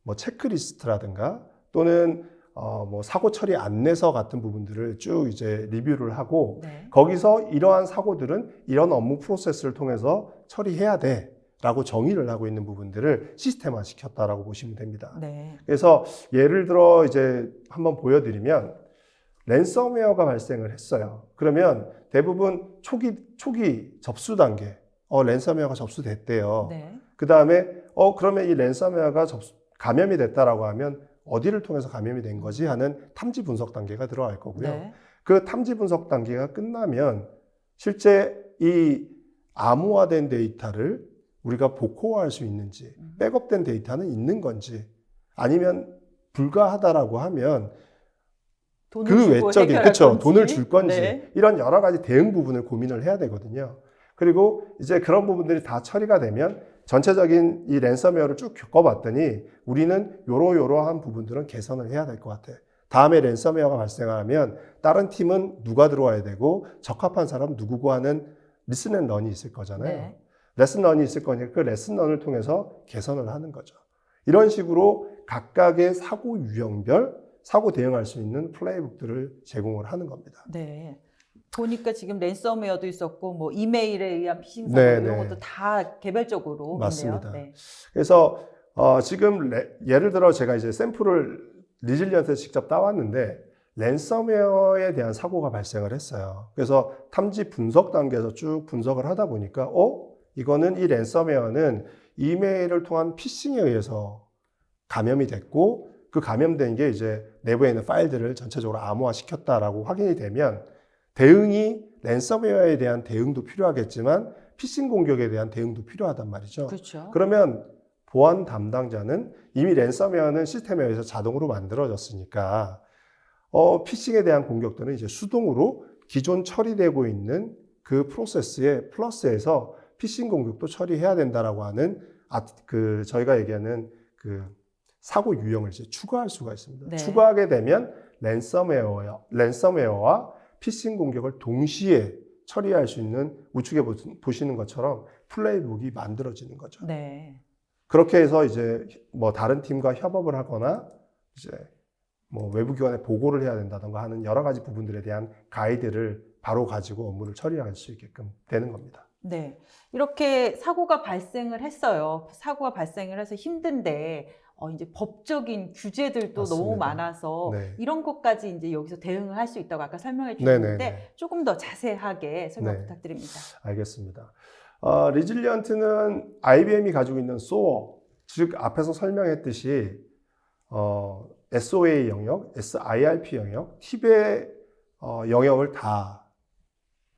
뭐 체크리스트라든가 또는 뭐 사고 처리 안내서 같은 부분들을 쭉 이제 리뷰를 하고
네.
거기서 이러한 사고들은 이런 업무 프로세스를 통해서 처리해야 돼라고 정의를 하고 있는 부분들을 시스템화 시켰다라고 보시면 됩니다.
네.
그래서 예를 들어 이제 한번 보여드리면 랜섬웨어가 발생을 했어요. 그러면 대부분 초기 접수 단계 랜섬웨어가 접수됐대요.
네.
그 다음에 그러면 이 랜섬웨어가 감염이 됐다라고 하면 어디를 통해서 감염이 된 거지 하는 탐지 분석 단계가 들어갈 거고요.
네.
그 탐지 분석 단계가 끝나면 실제 이 암호화된 데이터를 우리가 복호화할 수 있는지 백업된 데이터는 있는 건지 아니면 불가하다라고 하면
돈을
그
주고
외적인
해결할
그쵸
건지.
돈을 줄 건지
네.
이런 여러 가지 대응 부분을 고민을 해야 되거든요. 그리고 이제 그런 부분들이 다 처리가 되면 전체적인 이 랜섬웨어를 쭉 겪어봤더니 우리는 요러한 부분들은 개선을 해야 될 것 같아. 다음에 랜섬웨어가 발생하면 다른 팀은 누가 들어와야 되고 적합한 사람 누구고 하는 리슨 앤 런이 있을 거잖아요.
네.
레슨 런이 있을 거니까 그 레슨 런을 통해서 개선을 하는 거죠. 이런 식으로 각각의 사고 유형별 사고 대응할 수 있는 플레이북들을 제공을 하는 겁니다.
네. 보니까 지금 랜섬웨어도 있었고 뭐 이메일에 의한 피싱 사고
네,
이런
네.
것도 다 개별적으로
맞습니다.
있네요. 네.
그래서 지금 예를 들어 제가 이제 샘플을 리질리언트에서 직접 따왔는데 랜섬웨어에 대한 사고가 발생을 했어요. 그래서 탐지 분석 단계에서 쭉 분석을 하다 보니까 이거는 이 랜섬웨어는 이메일을 통한 피싱에 의해서 감염이 됐고 그 감염된 게 이제 내부에 있는 파일들을 전체적으로 암호화시켰다라고 확인이 되면 대응이 랜섬웨어에 대한 대응도 필요하겠지만 피싱 공격에 대한 대응도 필요하단 말이죠.
그렇죠.
그러면 보안 담당자는 이미 랜섬웨어는 시스템에 의해서 자동으로 만들어졌으니까 피싱에 대한 공격들은 이제 수동으로 기존 처리되고 있는 그 프로세스에 플러스해서 피싱 공격도 처리해야 된다라고 하는 저희가 얘기하는 그 사고 유형을 이제 추가할 수가 있습니다.
네.
추가하게 되면 랜섬웨어와 피싱 공격을 동시에 처리할 수 있는 우측에 보시는 것처럼 플레이북이 만들어지는 거죠.
네.
그렇게 해서 이제 뭐 다른 팀과 협업을 하거나 이제 뭐 외부 기관에 보고를 해야 된다던가 하는 여러 가지 부분들에 대한 가이드를 바로 가지고 업무를 처리할 수 있게끔 되는 겁니다.
네. 이렇게 사고가 발생을 했어요. 사고가 발생을 해서 힘든데, 이제 법적인 규제들도
맞습니다.
너무 많아서
네.
이런 것까지 이제 여기서 대응을 할 수 있다고 아까 설명해 주셨는데
네네네.
조금 더 자세하게 설명
네.
부탁드립니다.
알겠습니다. 리질리언트는 IBM이 가지고 있는 SOAR, 즉 앞에서 설명했듯이 SOA 영역, SIRP 영역, 팁의 영역을 다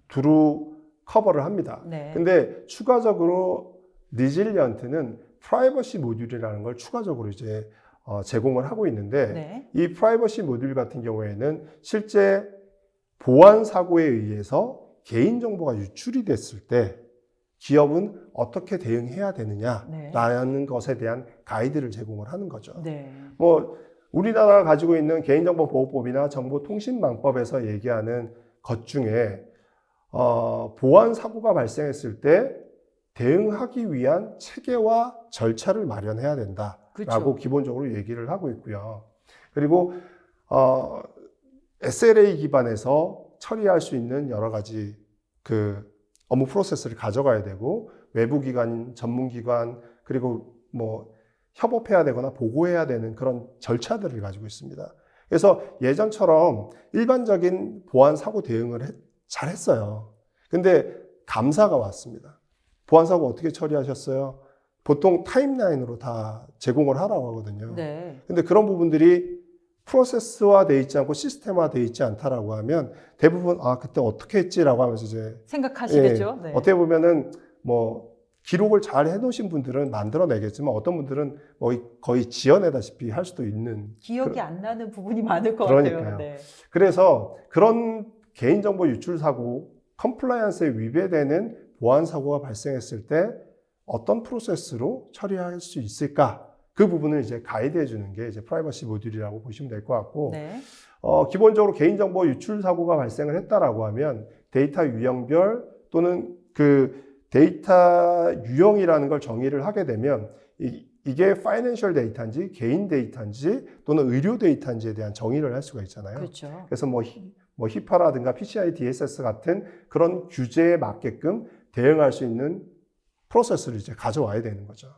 두루 커버를 합니다.
네.
근데 추가적으로 리질리언트는 프라이버시 모듈이라는 걸 추가적으로 이제 제공을 하고 있는데
네.
이 프라이버시 모듈 같은 경우에는 실제 보안 사고에 의해서 개인정보가 유출이 됐을 때 기업은 어떻게 대응해야 되느냐라는
네.
것에 대한 가이드를 제공을 하는 거죠.
네.
뭐 우리나라가 가지고 있는 개인정보보호법이나 정보통신망법에서 얘기하는 것 중에 보안 사고가 발생했을 때 대응하기 위한 체계와 절차를 마련해야 된다라고
그렇죠.
기본적으로 얘기를 하고 있고요. 그리고 SLA 기반에서 처리할 수 있는 여러 가지 그 업무 프로세스를 가져가야 되고 외부 기관, 전문 기관 그리고 뭐 협업해야 되거나 보고해야 되는 그런 절차들을 가지고 있습니다. 그래서 예전처럼 일반적인 보안 사고 대응을 잘 했어요. 근데 감사가 왔습니다. 보안 사고 어떻게 처리하셨어요? 보통 타임라인으로 다 제공을 하라고 하거든요.
네.
근데 그런 부분들이 프로세스화되어 있지 않고 시스템화되어 있지 않다라고 하면 대부분 그때 어떻게 했지라고 하면서 이제
생각하시겠죠? 네.
어떻게 보면은 뭐 기록을 잘 해놓으신 분들은 만들어내겠지만 어떤 분들은 거의 지어내다시피 할 수도 있는
기억이 안 나는 부분이 많을 것
그러니까요.
같아요. 네.
그래서 그런 개인정보 유출 사고, 컴플라이언스에 위배되는 보안 사고가 발생했을 때 어떤 프로세스로 처리할 수 있을까? 그 부분을 이제 가이드해 주는 게 이제 프라이버시 모듈이라고 보시면 될 것 같고,
네.
기본적으로 개인정보 유출 사고가 발생을 했다라고 하면 데이터 유형별 또는 그 데이터 유형이라는 걸 정의를 하게 되면 이게 파이낸셜 데이터인지 개인 데이터인지 또는 의료 데이터인지에 대한 정의를 할 수가 있잖아요.
그렇죠.
그래서 뭐 히파라든가 PCI DSS 같은 그런 규제에 맞게끔 대응할 수 있는 프로세스를 이제 가져와야 되는 거죠.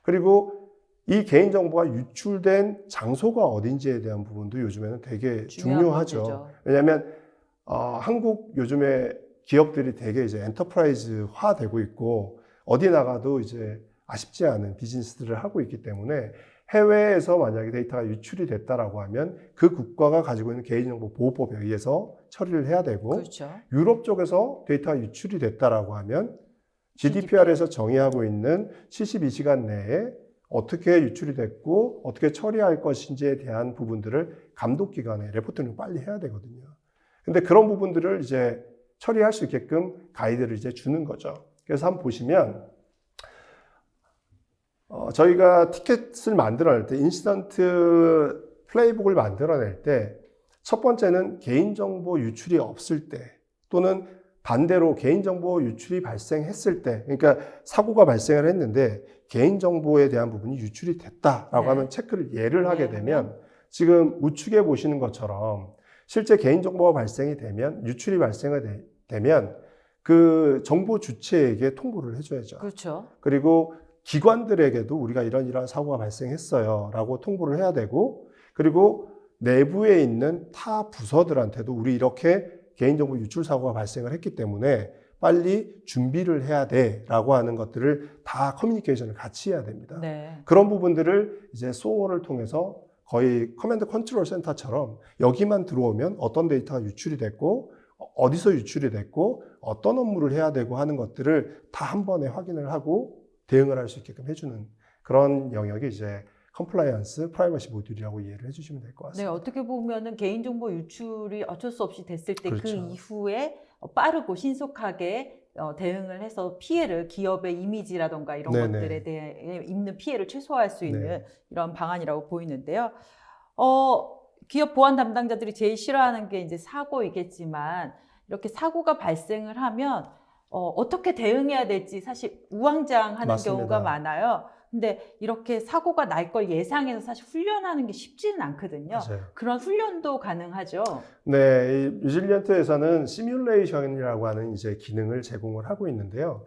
그리고 이 개인정보가 유출된 장소가 어딘지에 대한 부분도 요즘에는 되게 중요하죠.
문제죠.
왜냐하면 한국 요즘에 기업들이 되게 이제 엔터프라이즈화 되고 있고 어디 나가도 이제 아쉽지 않은 비즈니스들을 하고 있기 때문에 해외에서 만약에 데이터가 유출이 됐다라고 하면 그 국가가 가지고 있는 개인정보 보호법에 의해서 처리를 해야 되고
그렇죠.
유럽 쪽에서 데이터가 유출이 됐다라고 하면 GDPR에서 정의하고 있는 72시간 내에 어떻게 유출이 됐고 어떻게 처리할 것인지에 대한 부분들을 감독기관에 레포팅을 빨리 해야 되거든요. 근데 그런 부분들을 이제 처리할 수 있게끔 가이드를 이제 주는 거죠. 그래서 한번 보시면 저희가 티켓을 만들어낼 때 인시던트 플레이북을 만들어낼 때 첫 번째는 개인정보 유출이 없을 때 또는 반대로 개인정보 유출이 발생했을 때 그러니까 사고가 발생을 했는데 개인정보에 대한 부분이 유출이 됐다라고
네.
하면 체크를 예를 하게 되면 지금 우측에 보시는 것처럼 실제 개인정보가 발생이 되면 유출이 발생이 되면 그 정보 주체에게 통보를 해줘야죠.
그렇죠.
그리고 기관들에게도 우리가 이런 사고가 발생했어요 라고 통보를 해야 되고 그리고 내부에 있는 타 부서들한테도 우리 이렇게 개인정보 유출 사고가 발생을 했기 때문에 빨리 준비를 해야 돼라고 하는 것들을 다 커뮤니케이션을 같이 해야 됩니다.
네.
그런 부분들을 이제 소어를 통해서 거의 커맨드 컨트롤 센터처럼 여기만 들어오면 어떤 데이터가 유출이 됐고 어디서 유출이 됐고 어떤 업무를 해야 되고 하는 것들을 다 한 번에 확인을 하고 대응을 할 수 있게끔 해주는 그런 영역이 이제 컴플라이언스 프라이버시 모듈이라고 이해를 해주시면 될 것
네,
같습니다.
어떻게 보면은 개인정보 유출이 어쩔 수 없이 됐을 때 그
그렇죠.
이후에 빠르고 신속하게 대응을 해서 피해를 기업의 이미지라던가 이런
네네.
것들에 대해 입는 피해를 최소화할 수 있는
네.
이런 방안이라고 보이는데요. 기업 보안 담당자들이 제일 싫어하는 게 이제 사고이겠지만 이렇게 사고가 발생을 하면 어떻게 대응해야 될지 사실 우왕좌왕하는
맞습니다.
경우가 많아요. 근데 이렇게 사고가 날 걸 예상해서 사실 훈련하는 게 쉽지는 않거든요.
맞아요.
그런 훈련도 가능하죠.
네, 이 리질리언트에서는 시뮬레이션이라고 하는 이제 기능을 제공을 하고 있는데요.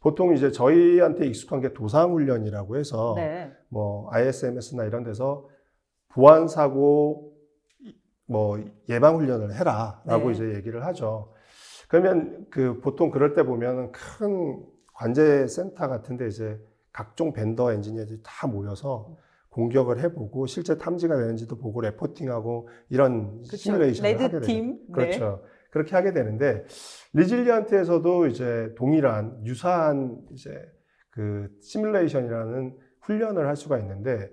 보통 이제 저희한테 익숙한 게 도상훈련이라고 해서
네.
뭐 ISMS나 이런 데서 보안 사고 뭐 예방 훈련을 해라라고
네.
이제 얘기를 하죠. 그러면 그 보통 그럴 때 보면 큰 관제 센터 같은데 이제 각종 벤더 엔지니어들이 다 모여서 공격을 해보고 실제 탐지가 되는지도 보고 레포팅하고 이런
그쵸.
시뮬레이션을 하게 되죠.
레드팀.
그렇죠. 그렇게 하게 되는데 리질리언트에서도 이제 동일한 유사한 이제 그 시뮬레이션이라는 훈련을 할 수가 있는데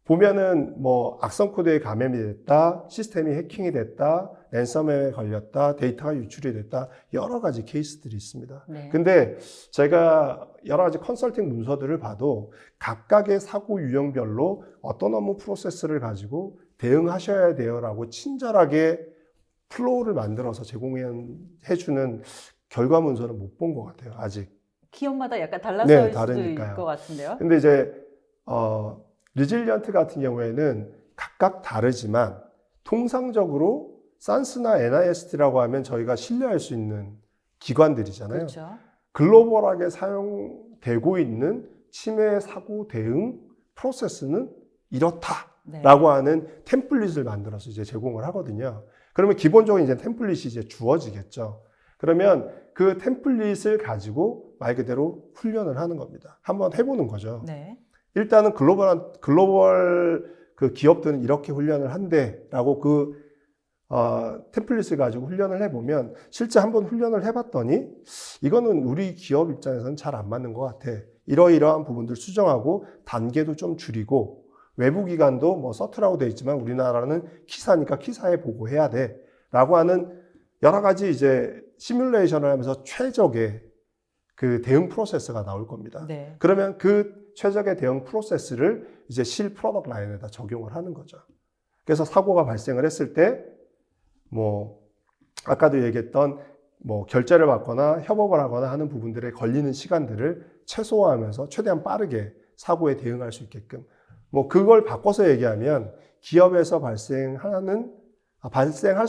보면은 뭐 악성 코드에 감염이 됐다, 시스템이 해킹이 됐다, 랜섬웨어에 걸렸다, 데이터가 유출이 됐다 여러 가지 케이스들이 있습니다.
네.
근데 제가 여러 가지 컨설팅 문서들을 봐도 각각의 사고 유형별로 어떤 업무 프로세스를 가지고 대응하셔야 돼요라고 친절하게 플로우를 만들어서 제공해주는 결과 문서는 못 본 것 같아요, 아직.
기업마다 약간 달라서
네,
일 수도
다르니까요.
있을 것 같은데요.
근데 이제 리질리언트 같은 경우에는 각각 다르지만 통상적으로 산스나 NIST라고 하면 저희가 신뢰할 수 있는 기관들이잖아요.
그렇죠.
글로벌하게 사용되고 있는 침해 사고 대응 프로세스는 이렇다라고
네.
하는 템플릿을 만들어서 이제 제공을 하거든요. 그러면 기본적으로 이제 템플릿이 이제 주어지겠죠. 그러면 그 템플릿을 가지고 말 그대로 훈련을 하는 겁니다. 한번 해보는 거죠.
네.
일단은 글로벌 그 기업들은 이렇게 훈련을 한대라고 그 템플릿을 가지고 훈련을 해보면 실제 한번 훈련을 해봤더니 이거는 우리 기업 입장에서는 잘 안 맞는 것 같아. 이러이러한 부분들 수정하고 단계도 좀 줄이고 외부 기관도 뭐 서트라고 되어 있지만 우리나라는 키사니까 키사에 보고해야 돼라고 하는 여러 가지 이제 시뮬레이션을 하면서 최적의 그 대응 프로세스가 나올 겁니다.
네.
그러면 그 최적의 대응 프로세스를 이제 실 프로덕트 라인에다 적용을 하는 거죠. 그래서 사고가 발생을 했을 때 뭐 아까도 얘기했던 뭐 결제를 받거나 협업을 하거나 하는 부분들에 걸리는 시간들을 최소화하면서 최대한 빠르게 사고에 대응할 수 있게끔 뭐 그걸 바꿔서 얘기하면 기업에서 발생할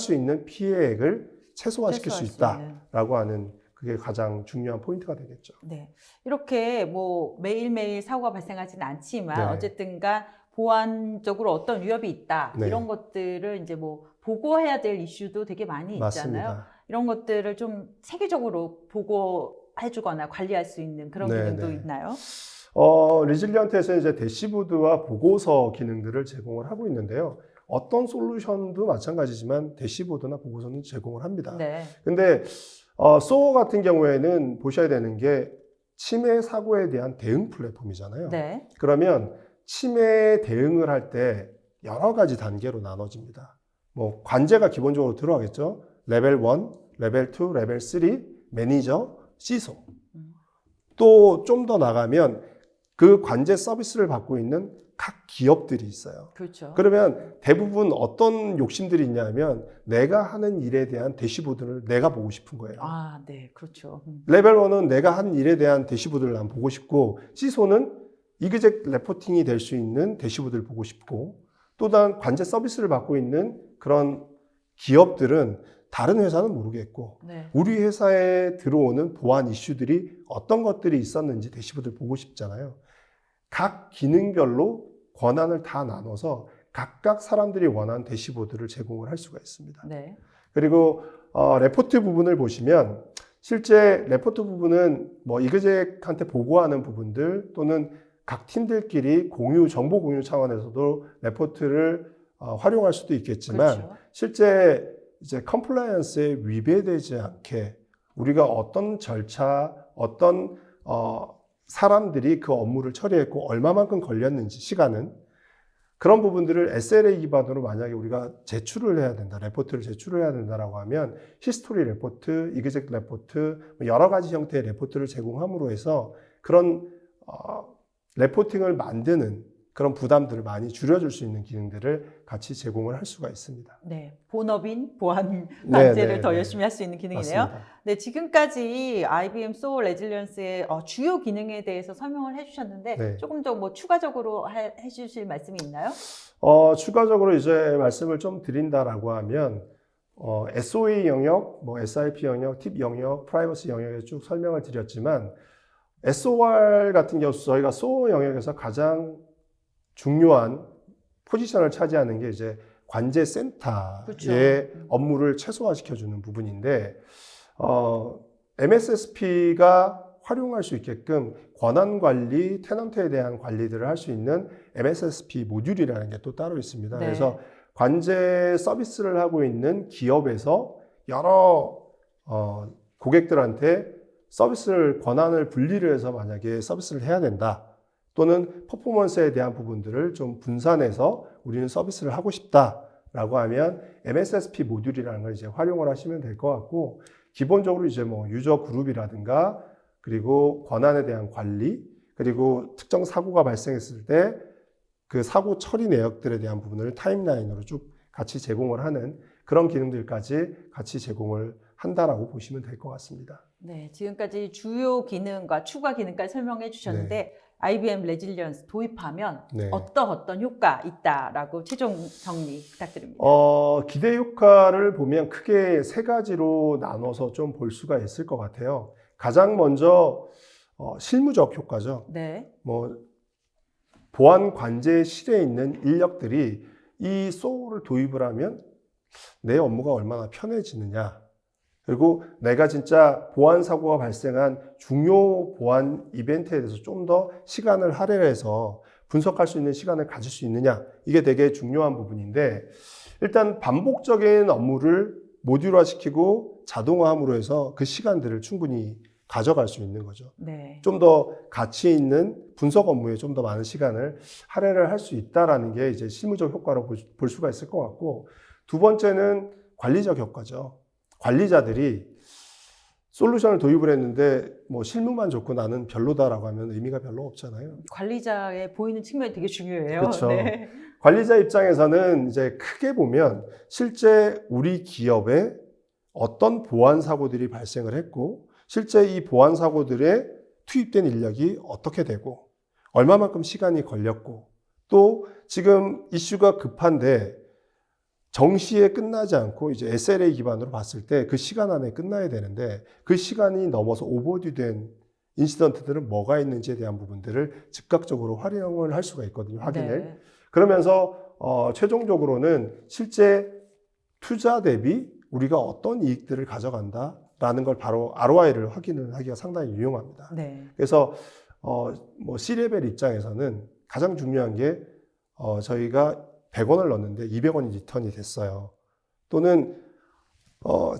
수 있는 피해액을 최소화시킬 수 있다라고 하는 그게 가장 중요한 포인트가 되겠죠.
네. 이렇게 뭐 매일매일 사고가 발생하지는 않지만
네.
어쨌든간 보안적으로 어떤 위협이 있다.
네.
이런 것들을 이제 뭐 보고해야 될 이슈도 되게 많이 있잖아요.
맞습니다.
이런 것들을 좀 체계적으로 보고해주거나 관리할 수 있는 그런
네,
기능도
네.
있나요?
리질리언트에서 이제 대시보드와 보고서 기능들을 제공을 하고 있는데요. 어떤 솔루션도 마찬가지지만 대시보드나 보고서는 제공을 합니다.
네.
근데 소어 같은 경우에는 보셔야 되는 게 침해 사고에 대한 대응 플랫폼이잖아요.
네.
그러면 침해 대응을 할 때 여러 가지 단계로 나눠집니다. 뭐 관제가 기본적으로 들어가겠죠. 레벨 1, 레벨 2, 레벨 3, 매니저, 시소. 또 좀 더 나가면 그 관제 서비스를 받고 있는 각 기업들이 있어요.
그렇죠.
그러면 대부분 어떤 욕심들이 있냐면 내가 하는 일에 대한 대시보드를 내가 보고 싶은 거예요.
아, 네. 그렇죠.
레벨 1은 내가 한 일에 대한 대시보드를 난 보고 싶고 시소는 이그젝 레포팅이 될 수 있는 대시보드를 보고 싶고 또 다른 관제 서비스를 받고 있는 그런 기업들은 다른 회사는 모르겠고
네.
우리 회사에 들어오는 보안 이슈들이 어떤 것들이 있었는지 대시보드를 보고 싶잖아요. 각 기능별로 권한을 다 나눠서 각각 사람들이 원하는 대시보드를 제공을 할 수가 있습니다.
네.
그리고 레포트 부분을 보시면 실제 레포트 부분은 뭐 이그젝한테 보고하는 부분들 또는 각 팀들끼리 정보 공유 차원에서도 레포트를 활용할 수도 있겠지만
그렇죠.
실제 이제 컴플라이언스에 위배되지 않게 우리가 어떤 절차, 어떤 사람들이 그 업무를 처리했고 얼마만큼 걸렸는지 시간은 그런 부분들을 SLA 기반으로 만약에 우리가 제출을 해야 된다, 레포트를 제출을 해야 된다라고 하면 히스토리 레포트, 이그젝 레포트, 여러 가지 형태의 레포트를 제공함으로 해서 그런 레포팅을 만드는 그런 부담들을 많이 줄여줄 수 있는 기능들을 같이 제공을 할 수가 있습니다.
네, 본업인 보안
네,
관제를
네,
더
네.
열심히 할 수 있는 기능이네요.
맞습니다.
네, 지금까지 IBM 소울 레질리언스의 주요 기능에 대해서 설명을 해주셨는데
네.
조금 더 뭐 추가적으로 해주실 말씀이 있나요?
추가적으로 이제 말씀을 좀 드린다라고 하면 SOA 영역, 뭐 SIP 영역, 팁 영역, 프라이버시 영역에 쭉 설명을 드렸지만 SOR 같은 경우 저희가 SOA 영역에서 가장 중요한 포지션을 차지하는 게 이제 관제센터의
그렇죠.
업무를 최소화시켜주는 부분인데 MSSP가 활용할 수 있게끔 권한 관리, 테넌트에 대한 관리들을 할 수 있는 MSSP 모듈이라는 게 또 따로 있습니다.
네.
그래서 관제 서비스를 하고 있는 기업에서 여러 고객들한테 서비스를 권한을 분리를 해서 만약에 서비스를 해야 된다. 또는 퍼포먼스에 대한 부분들을 좀 분산해서 우리는 서비스를 하고 싶다라고 하면 MSSP 모듈이라는 걸 이제 활용을 하시면 될 것 같고 기본적으로 이제 뭐 유저 그룹이라든가 그리고 권한에 대한 관리 그리고 특정 사고가 발생했을 때 그 사고 처리 내역들에 대한 부분을 타임라인으로 쭉 같이 제공을 하는 그런 기능들까지 같이 제공을 한다라고 보시면 될 것 같습니다.
네, 지금까지 주요 기능과 추가 기능까지 설명해 주셨는데 IBM 레질리언스 도입하면
네.
어떤 효과 있다라고 최종 정리 부탁드립니다.
기대 효과를 보면 크게 세 가지로 나눠서 좀 볼 수가 있을 것 같아요. 가장 먼저 실무적 효과죠.
네,
뭐 보안 관제실에 있는 인력들이 이 소울을 도입을 하면 내 업무가 얼마나 편해지느냐. 그리고 내가 진짜 보안 사고가 발생한 중요 보안 이벤트에 대해서 좀 더 시간을 할애해서 분석할 수 있는 시간을 가질 수 있느냐. 이게 되게 중요한 부분인데 일단 반복적인 업무를 모듈화시키고 자동화함으로 해서 그 시간들을 충분히 가져갈 수 있는 거죠.
네,
좀 더 가치 있는 분석 업무에 좀 더 많은 시간을 할애를 할 수 있다라는 게 이제 실무적 효과로 볼 수가 있을 것 같고 두 번째는 관리적 효과죠. 관리자들이 솔루션을 도입을 했는데 뭐 실무만 좋고 나는 별로다라고 하면 의미가 별로 없잖아요.
관리자의 보이는 측면이 되게 중요해요.
그렇죠.
네.
관리자 입장에서는 이제 크게 보면 실제 우리 기업에 어떤 보안 사고들이 발생을 했고 실제 이 보안 사고들에 투입된 인력이 어떻게 되고 얼마만큼 시간이 걸렸고 또 지금 이슈가 급한데 정시에 끝나지 않고 이제 SLA 기반으로 봤을 때 그 시간 안에 끝나야 되는데 그 시간이 넘어서 오버듀된 인시던트들은 뭐가 있는지에 대한 부분들을 즉각적으로 활용을 할 수가 있거든요. 확인을.
네.
그러면서 최종적으로는 실제 투자 대비 우리가 어떤 이익들을 가져간다라는 걸 바로 ROI를 확인을 하기가 상당히 유용합니다.
네.
그래서 뭐 C레벨 입장에서는 가장 중요한 게 저희가 100원을 넣었는데 200원이 리턴이 됐어요. 또는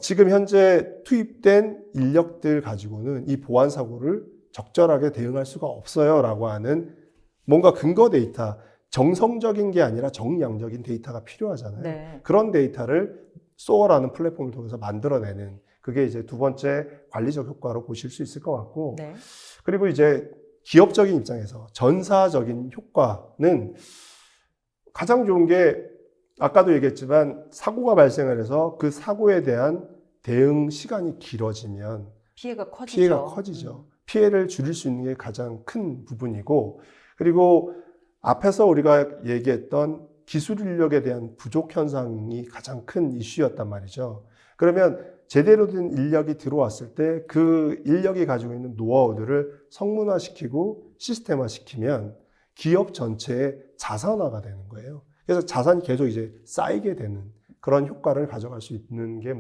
지금 현재 투입된 인력들 가지고는 이 보안 사고를 적절하게 대응할 수가 없어요라고 하는 뭔가 근거 데이터, 정성적인 게 아니라 정량적인 데이터가 필요하잖아요.
네.
그런 데이터를 소어라는 플랫폼을 통해서 만들어내는 그게 이제 두 번째 관리적 효과로 보실 수 있을 것 같고
네.
그리고 이제 기업적인 입장에서 전사적인 효과는 가장 좋은 게 아까도 얘기했지만 사고가 발생을 해서 그 사고에 대한 대응 시간이 길어지면
피해가 커지죠.
피해가 커지죠. 피해를 줄일 수 있는 게 가장 큰 부분이고 그리고 앞에서 우리가 얘기했던 기술 인력에 대한 부족 현상이 가장 큰 이슈였단 말이죠. 그러면 제대로 된 인력이 들어왔을 때 그 인력이 가지고 있는 노하우들을 성문화시키고 시스템화시키면 기업 전체의 자산화가 되는 거예요. 그래서 자산이 계속 이제 쌓이게 되는 그런 효과를 가져갈 수 있는 게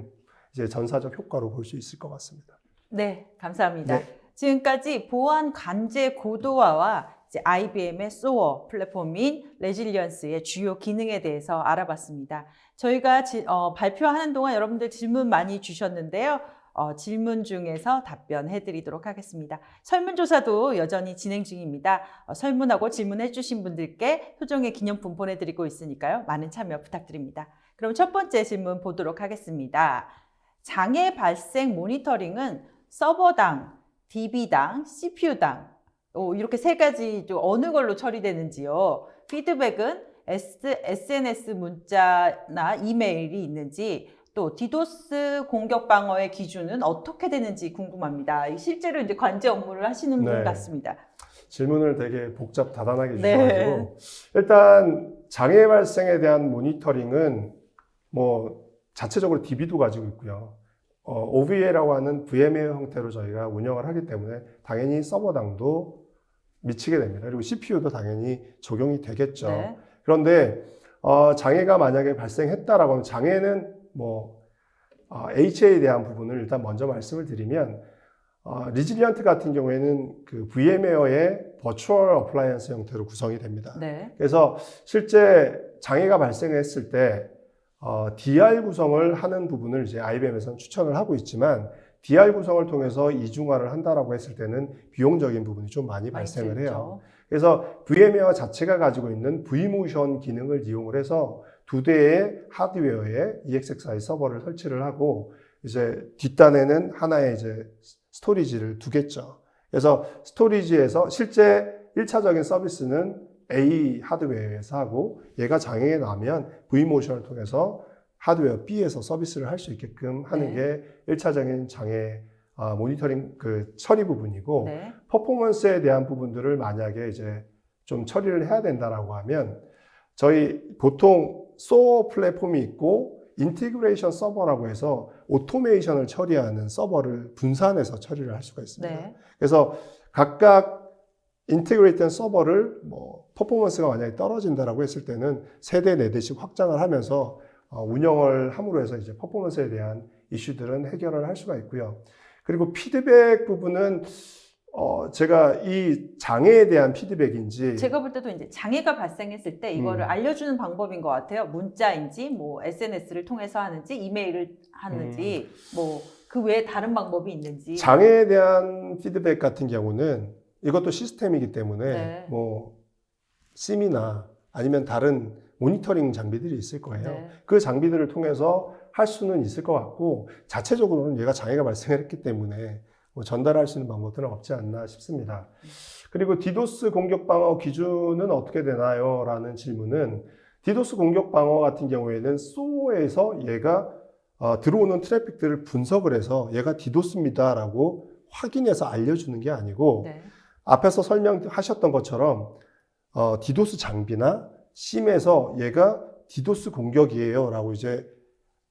이제 전사적 효과로 볼 수 있을 것 같습니다.
네, 감사합니다.
네.
지금까지 보안 관제 고도화와 이제 IBM의 SOAR 플랫폼인 레질리언스의 주요 기능에 대해서 알아봤습니다. 저희가 발표하는 동안 여러분들 질문 많이 주셨는데요. 질문 중에서 답변해 드리도록 하겠습니다. 설문조사도 여전히 진행 중입니다. 설문하고 질문해 주신 분들께 표정의 기념품 보내드리고 있으니까요. 많은 참여 부탁드립니다. 그럼 첫 번째 질문 보도록 하겠습니다. 장애 발생 모니터링은 서버당, DB당, CPU당 이렇게 세 가지 좀 어느 걸로 처리되는지요. 피드백은 SNS 문자나 이메일이 있는지 또 디도스 공격 방어의 기준은 어떻게 되는지 궁금합니다. 실제로 이제 관제 업무를 하시는 분
네.
같습니다.
질문을 되게 복잡 다단하게
네.
주셔가지고 일단 장애 발생에 대한 모니터링은 뭐 자체적으로 DB도 가지고 있고요. OVA라고 하는 VMware 형태로 저희가 운영을 하기 때문에 당연히 서버당도 미치게 됩니다. 그리고 CPU도 당연히 적용이 되겠죠.
네.
그런데 장애가 만약에 발생했다라고 하면 장애는 HA에 대한 부분을 일단 먼저 말씀을 드리면 리질리언트 같은 경우에는 그 VMware의 버추얼 어플라이언스 형태로 구성이 됩니다.
네.
그래서 실제 장애가 발생했을 때 DR 구성을 하는 부분을 이제 IBM에서는 추천을 하고 있지만 DR 구성을 통해서 이중화를 한다라고 했을 때는 비용적인 부분이 좀 많이 발생을 해요. 그래서 VMware 자체가 가지고 있는 vMotion 기능을 이용을 해서 두 대의 하드웨어에 EXXI 서버를 설치를 하고 이제 뒷단에는 하나의 이제 스토리지를 두겠죠. 그래서 스토리지에서 실제 1차적인 서비스는 A 하드웨어에서 하고 얘가 장애가 나면 vMotion을 통해서 하드웨어 B에서 서비스를 할 수 있게끔 하는 게 1차적인 장애 모니터링 그 처리 부분이고
네.
퍼포먼스에 대한 부분들을 만약에 이제 좀 처리를 해야 된다라고 하면 저희 보통 SOAR 플랫폼이 있고 인티그레이션 서버라고 해서 오토메이션을 처리하는 서버를 분산해서 처리를 할 수가 있습니다.
네.
그래서 각각 인티그레이트된 서버를 퍼포먼스가 만약에 떨어진다라고 했을 때는 3대, 4대씩 확장을 하면서 운영을 함으로 해서 이제 퍼포먼스에 대한 이슈들은 해결을 할 수가 있고요. 그리고 피드백 부분은 제가 이 장애에 대한 피드백인지
제가 볼 때도 이제 장애가 발생했을 때 이거를 알려주는 방법인 것 같아요. 문자인지 뭐 SNS를 통해서 하는지 이메일을 하는지 뭐 그 외에 다른 방법이 있는지.
장애에 대한 피드백 같은 경우는 이것도 시스템이기 때문에
네.
뭐 심이나 아니면 다른 모니터링 장비들이 있을 거예요.
네.
그 장비들을 통해서 할 수는 있을 것 같고 자체적으로는 얘가 장애가 발생했기 때문에 뭐 전달할 수 있는 방법들은 없지 않나 싶습니다. 그리고 디도스 공격 방어 기준은 어떻게 되나요? 라는 질문은 디도스 공격 방어 같은 경우에는 SOAR에서 얘가 들어오는 트래픽들을 분석을 해서 얘가 디도스입니다 라고 확인해서 알려주는 게 아니고
네.
앞에서 설명하셨던 것처럼 디도스 장비나 심에서 얘가 디도스 공격이에요 라고 이제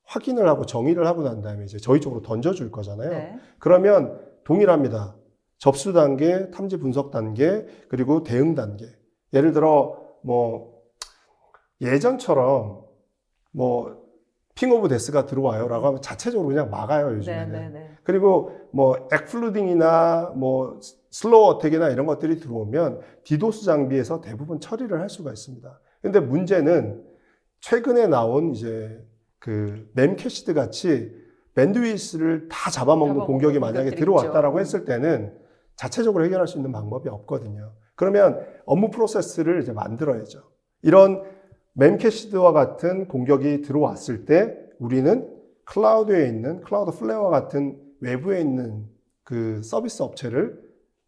확인을 하고 정의를 하고 난 다음에 이제 저희 쪽으로 던져줄 거잖아요.
네.
그러면 동일합니다. 접수 단계, 탐지 분석 단계, 그리고 대응 단계. 예를 들어 뭐 예전처럼 뭐 핑 오브 데스가 들어와요라고 하면 자체적으로 그냥 막아요, 요즘에는.
네, 네, 네.
그리고 뭐 엑플루딩이나 뭐 슬로우 어택이나 이런 것들이 들어오면 디도스 장비에서 대부분 처리를 할 수가 있습니다. 근데 문제는 최근에 나온 이제 그 멤캐시드 같이 밴드위스를 다 잡아먹는 공격이 만약에 들어왔다라고 했을 때는 자체적으로 해결할 수 있는 방법이 없거든요. 그러면 업무 프로세스를 이제 만들어야죠. 이런 멤캐시드와 같은 공격이 들어왔을 때 우리는 클라우드에 있는 클라우드 플레어와 같은 외부에 있는 그 서비스 업체를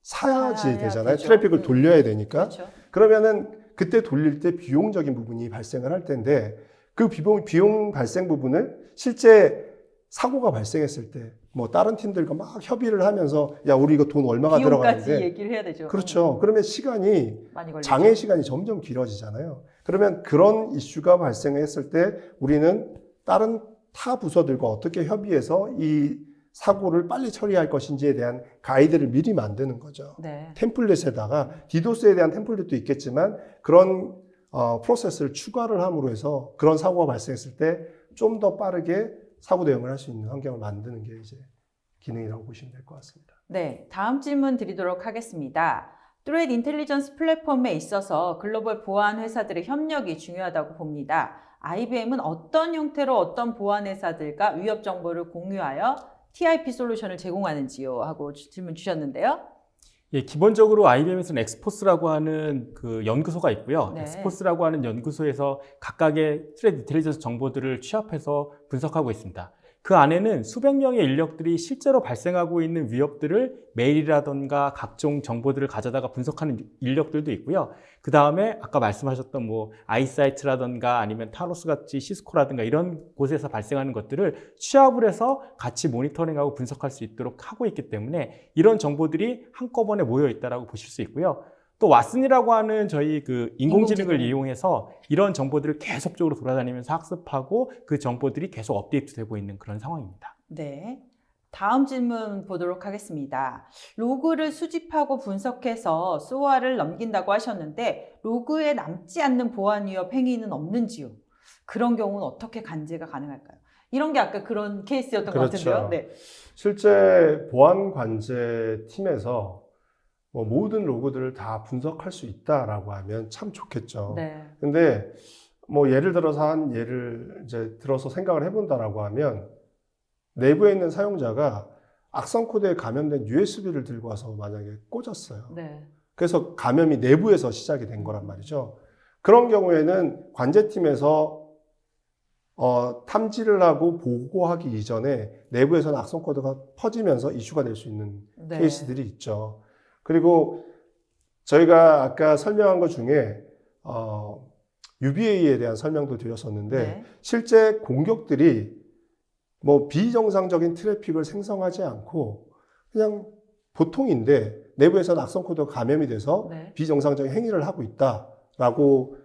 사야지 되잖아요.
되죠.
트래픽을 돌려야 되니까.
그렇죠.
그러면은 그때 돌릴 때 비용적인 부분이 발생을 할 텐데 그 비용 발생 부분을 실제 사고가 발생했을 때 뭐 다른 팀들과 막 협의를 하면서 야 우리 이거 돈 얼마가
비용까지
들어가는데
얘기를 해야 되죠.
그렇죠. 그러면 시간이
많이 걸리죠.
장애 시간이 점점 길어지잖아요. 그러면 그런 이슈가 발생했을 때 우리는 다른 타 부서들과 어떻게 협의해서 이 사고를 빨리 처리할 것인지에 대한 가이드를 미리 만드는 거죠.
네.
템플릿에다가 디도스에 대한 템플릿도 있겠지만 그런 프로세스를 추가를 함으로 해서 그런 사고가 발생했을 때 좀 더 빠르게 사고 대응을 할 수 있는 환경을 만드는 게 이제 기능이라고 보시면 될 것 같습니다.
네, 다음 질문 드리도록 하겠습니다. 트레드 인텔리전스 플랫폼에 있어서 글로벌 보안 회사들의 협력이 중요하다고 봅니다. IBM은 어떤 형태로 어떤 보안 회사들과 위협 정보를 공유하여 TIP 솔루션을 제공하는지요? 하고 질문 주셨는데요.
예, 기본적으로 IBM에서는 엑스포스라고 하는 그 연구소가 있고요.
네.
엑스포스라고 하는 연구소에서 각각의 트레드 인텔리전스 정보들을 취합해서 분석하고 있습니다. 그 안에는 수백 명의 인력들이 실제로 발생하고 있는 위협들을 메일이라던가 각종 정보들을 가져다가 분석하는 인력들도 있고요. 그 다음에 아까 말씀하셨던 뭐 아이사이트라던가 아니면 타로스 같이 시스코라든가 이런 곳에서 발생하는 것들을 취합을 해서 같이 모니터링하고 분석할 수 있도록 하고 있기 때문에 이런 정보들이 한꺼번에 모여 있다라고 보실 수 있고요. 또 왓슨이라고 하는 저희 그 인공지능을 이용해서 이런 정보들을 계속적으로 돌아다니면서 학습하고 그 정보들이 계속 업데이트되고 있는 그런 상황입니다.
네. 다음 질문 보도록 하겠습니다. 로그를 수집하고 분석해서 SOA를 넘긴다고 하셨는데 로그에 남지 않는 보안 위협 행위는 없는지요? 그런 경우는 어떻게 간제가 가능할까요? 이런 게 아까 그런 케이스였던 것 같은데요. 네.
실제 보안 관제 팀에서 뭐 모든 로그들을 다 분석할 수 있다라고 하면 참 좋겠죠.
네.
근데 뭐 예를 들어서 한 예를 이제 들어서 생각을 해본다라고 하면 내부에 있는 사용자가 악성 코드에 감염된 USB를 들고 와서 만약에 꽂았어요.
네.
그래서 감염이 내부에서 시작이 된 거란 말이죠. 그런 경우에는 관제팀에서 탐지를 하고 보고하기 이전에 내부에서는 악성 코드가 퍼지면서 이슈가 될 수 있는
네.
케이스들이 있죠. 그리고 저희가 아까 설명한 것 중에 UBA에 대한 설명도 드렸었는데
네.
실제 공격들이 뭐 비정상적인 트래픽을 생성하지 않고 그냥 보통인데 내부에서는 악성 코드가 감염이 돼서
네.
비정상적인 행위를 하고 있다라고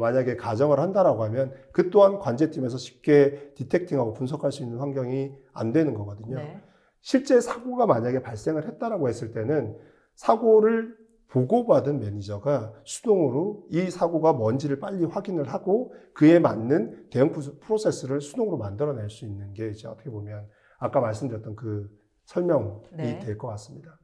만약에 가정을 한다라고 하면 그 또한 관제팀에서 쉽게 디텍팅하고 분석할 수 있는 환경이 안 되는 거거든요.
네.
실제 사고가 만약에 발생을 했다라고 했을 때는 사고를 보고받은 매니저가 수동으로 이 사고가 뭔지를 빨리 확인을 하고 그에 맞는 대응 프로세스를 수동으로 만들어낼 수 있는 게 이제 어떻게 보면 아까 말씀드렸던 그 설명이
네.
될 것 같습니다.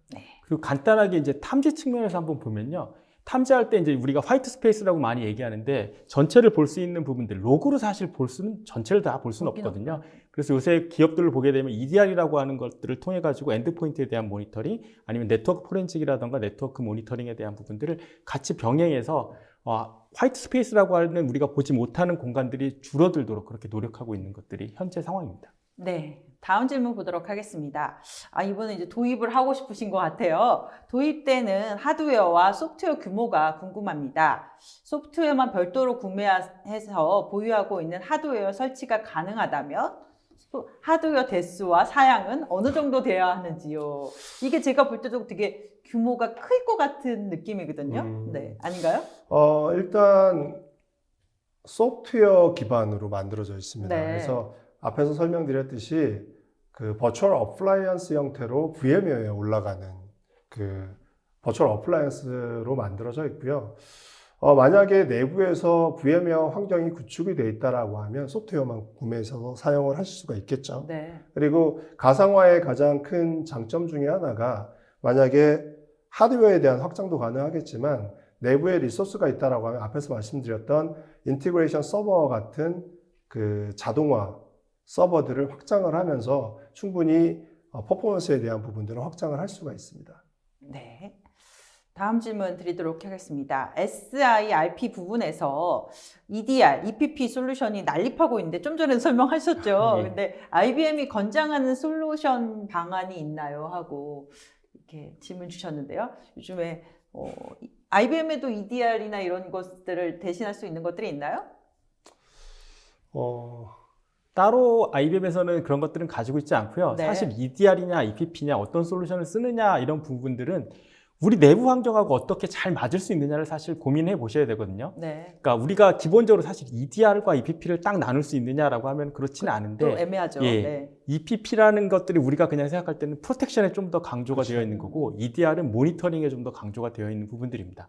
그리고 간단하게 이제 탐지 측면에서 한번 보면요. 탐지할 때 이제 우리가 화이트 스페이스라고 많이 얘기하는데 전체를 볼 수 있는 부분들, 로그로 사실 볼 수는 전체를 다 볼 수는 없거든요. 그래서 요새 기업들을 보게 되면 EDR이라고 하는 것들을 통해 가지고 엔드포인트에 대한 모니터링 아니면 네트워크 포렌식이라든가 네트워크 모니터링에 대한 부분들을 같이 병행해서 화이트 스페이스라고 하는 우리가 보지 못하는 공간들이 줄어들도록 그렇게 노력하고 있는 것들이 현재 상황입니다.
네. 다음 질문 보도록 하겠습니다. 이번은 이제 도입을 하고 싶으신 것 같아요. 도입되는 하드웨어와 소프트웨어 규모가 궁금합니다. 소프트웨어만 별도로 구매해서 보유하고 있는 하드웨어 설치가 가능하다면 하드웨어 대수와 사양은 어느 정도 돼야 하는지요? 이게 제가 볼 때도 되게 규모가 클 것 같은 느낌이거든요. 네. 아닌가요?
일단 소프트웨어 기반으로 만들어져 있습니다.
네.
그래서 앞에서 설명드렸듯이 그 버추얼 어플라이언스 형태로 VMware에 올라가는 그 버추얼 어플라이언스로 만들어져 있고요. 만약에 내부에서 VMware 환경이 구축이 되어 있다라고 하면 소프트웨어만 구매해서 사용을 하실 수가 있겠죠.
네.
그리고 가상화의 가장 큰 장점 중에 하나가 만약에 하드웨어에 대한 확장도 가능하겠지만 내부에 리소스가 있다라고 하면 앞에서 말씀드렸던 인티그레이션 서버 같은 그 자동화 서버들을 확장을 하면서 충분히 퍼포먼스에 대한 부분들을 확장을 할 수가 있습니다.
네. 다음 질문 드리도록 하겠습니다. SIRP 부분에서 EDR, EPP 솔루션이 난립하고 있는데 좀 전에 설명하셨죠.
네.
근데 IBM이 권장하는 솔루션 방안이 있나요? 하고 이렇게 질문 주셨는데요. 요즘에 IBM에도 EDR이나 이런 것들을 대신할 수 있는 것들이 있나요?
따로 IBM에서는 그런 것들은 가지고 있지 않고요.
네.
사실 EDR이냐 EPP냐 어떤 솔루션을 쓰느냐 이런 부분들은 우리 내부 환경하고 어떻게 잘 맞을 수 있느냐를 사실 고민해 보셔야 되거든요.
네.
그러니까 우리가 기본적으로 사실 EDR과 EPP를 딱 나눌 수 있느냐라고 하면 그렇지는
또
않은데
애매하죠.
예,
네.
EPP라는 것들이 우리가 그냥 생각할 때는 프로텍션에 좀 더 강조가
그렇죠.
되어 있는 거고 EDR은 모니터링에 좀 더 강조가 되어 있는 부분들입니다.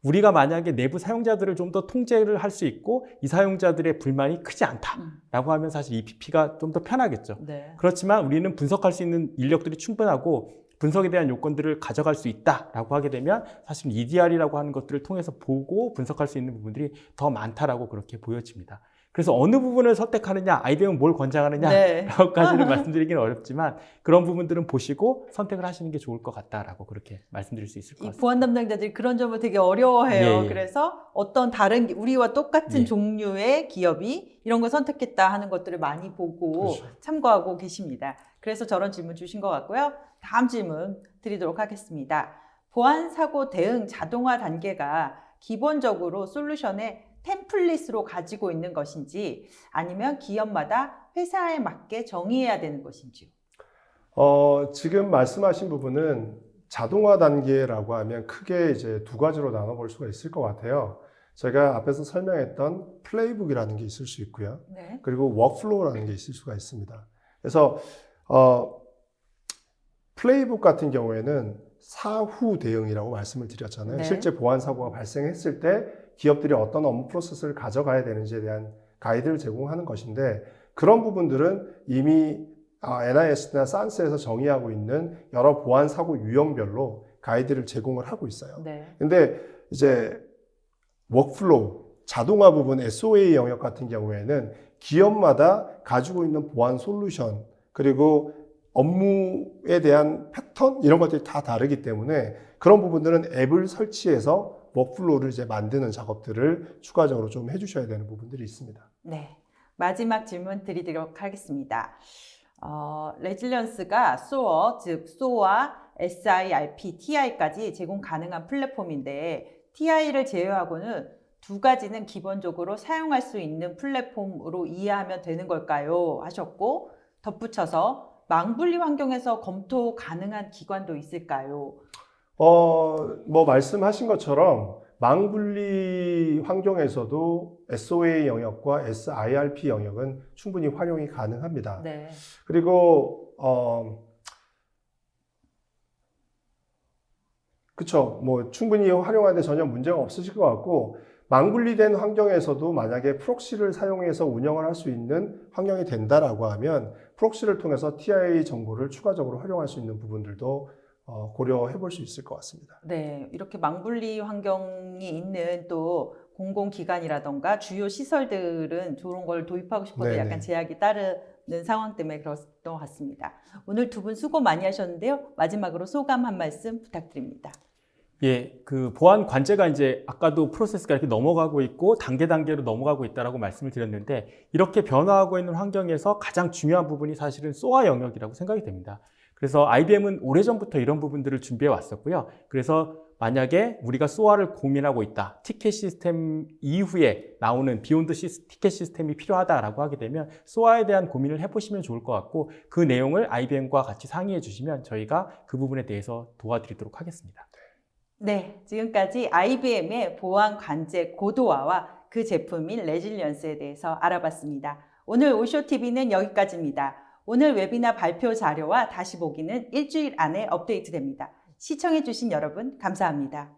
우리가 만약에 내부 사용자들을 좀 더 통제를 할 수 있고 이 사용자들의 불만이 크지 않다라고 하면 사실 EPP가 좀 더 편하겠죠.
네.
그렇지만 우리는 분석할 수 있는 인력들이 충분하고 분석에 대한 요건들을 가져갈 수 있다라고 하게 되면 사실 EDR이라고 하는 것들을 통해서 보고 분석할 수 있는 부분들이 더 많다라고 그렇게 보여집니다. 그래서 어느 부분을 선택하느냐, IBM은 뭘 권장하느냐라고까지는 말씀드리기는 어렵지만 그런 부분들은 보시고 선택을 하시는 게 좋을 것 같다라고 그렇게 말씀드릴 수 있을 것
이
같습니다.
보안 담당자들이 그런 점을 되게 어려워해요.
예.
그래서 어떤 다른 우리와 똑같은
예.
종류의 기업이 이런 걸 선택했다 하는 것들을 많이 보고
그렇죠.
참고하고 계십니다. 그래서 저런 질문 주신 것 같고요. 다음 질문 드리도록 하겠습니다. 보안 사고 대응 자동화 단계가 기본적으로 솔루션의 템플릿으로 가지고 있는 것인지 아니면 기업마다 회사에 맞게 정의해야 되는 것인지요?
지금 말씀하신 부분은 자동화 단계라고 하면 크게 이제 두 가지로 나눠볼 수가 있을 것 같아요. 제가 앞에서 설명했던 플레이북이라는 게 있을 수 있고요.
네.
그리고 워크플로우라는 게 있을 수가 있습니다. 그래서 플레이북 같은 경우에는 사후 대응이라고 말씀을 드렸잖아요.
네.
실제 보안 사고가 발생했을 때 기업들이 어떤 업무 프로세스를 가져가야 되는지에 대한 가이드를 제공하는 것인데 그런 부분들은 이미 NIS나 산스에서 정의하고 있는 여러 보안 사고 유형별로 가이드를 제공을 하고 있어요.
네.
근데 이제 워크플로우, 자동화 부분 SOA 영역 같은 경우에는 기업마다 가지고 있는 보안 솔루션 그리고 업무에 대한 패턴 이런 것들이 다 다르기 때문에 그런 부분들은 앱을 설치해서 워크플로우를 이제 만드는 작업들을 추가적으로 좀 해주셔야 되는 부분들이 있습니다.
네. 마지막 질문 드리도록 하겠습니다. 레질리언스가 SOAR, 즉 SOA, SIRP, TI까지 제공 가능한 플랫폼인데 TI를 제외하고는 두 가지는 기본적으로 사용할 수 있는 플랫폼으로 이해하면 되는 걸까요? 하셨고 덧붙여서 망분리 환경에서 검토 가능한 기관도 있을까요?
뭐 말씀하신 것처럼 망분리 환경에서도 SOA 영역과 SIRP 영역은 충분히 활용이 가능합니다.
네.
그리고 그쵸. 뭐 충분히 활용하는데 전혀 문제가 없으실 것 같고 망분리된 환경에서도 만약에 프록시를 사용해서 운영을 할 수 있는 환경이 된다라고 하면 프록시를 통해서 TI 정보를 추가적으로 활용할 수 있는 부분들도 고려해 볼 수 있을 것 같습니다.
네, 이렇게 망분리 환경이 있는 또 공공기관이라던가 주요 시설들은 저런 걸 도입하고 싶어도
네네.
약간 제약이 따르는 상황 때문에 그랬던 것 같습니다. 오늘 두 분 수고 많이 하셨는데요. 마지막으로 소감 한 말씀 부탁드립니다.
예, 그 보안 관제가 이제 아까도 프로세스가 이렇게 넘어가고 있고 단계로 넘어가고 있다라고 말씀을 드렸는데 이렇게 변화하고 있는 환경에서 가장 중요한 부분이 사실은 SOA 영역이라고 생각이 됩니다. 그래서 IBM은 오래전부터 이런 부분들을 준비해 왔었고요. 그래서 만약에 우리가 SOA를 고민하고 있다. 티켓 시스템 이후에 나오는 비욘드 티켓 시스템이 필요하다라고 하게 되면 SOA에 대한 고민을 해보시면 좋을 것 같고 그 내용을 IBM과 같이 상의해 주시면 저희가 그 부분에 대해서 도와드리도록 하겠습니다.
네, 지금까지 IBM의 보안 관제 고도화와 그 제품인 레질리언스에 대해서 알아봤습니다. 오늘 오쇼TV는 여기까지입니다. 오늘 웨비나 발표 자료와 다시 보기는 일주일 안에 업데이트됩니다. 시청해주신 여러분 감사합니다.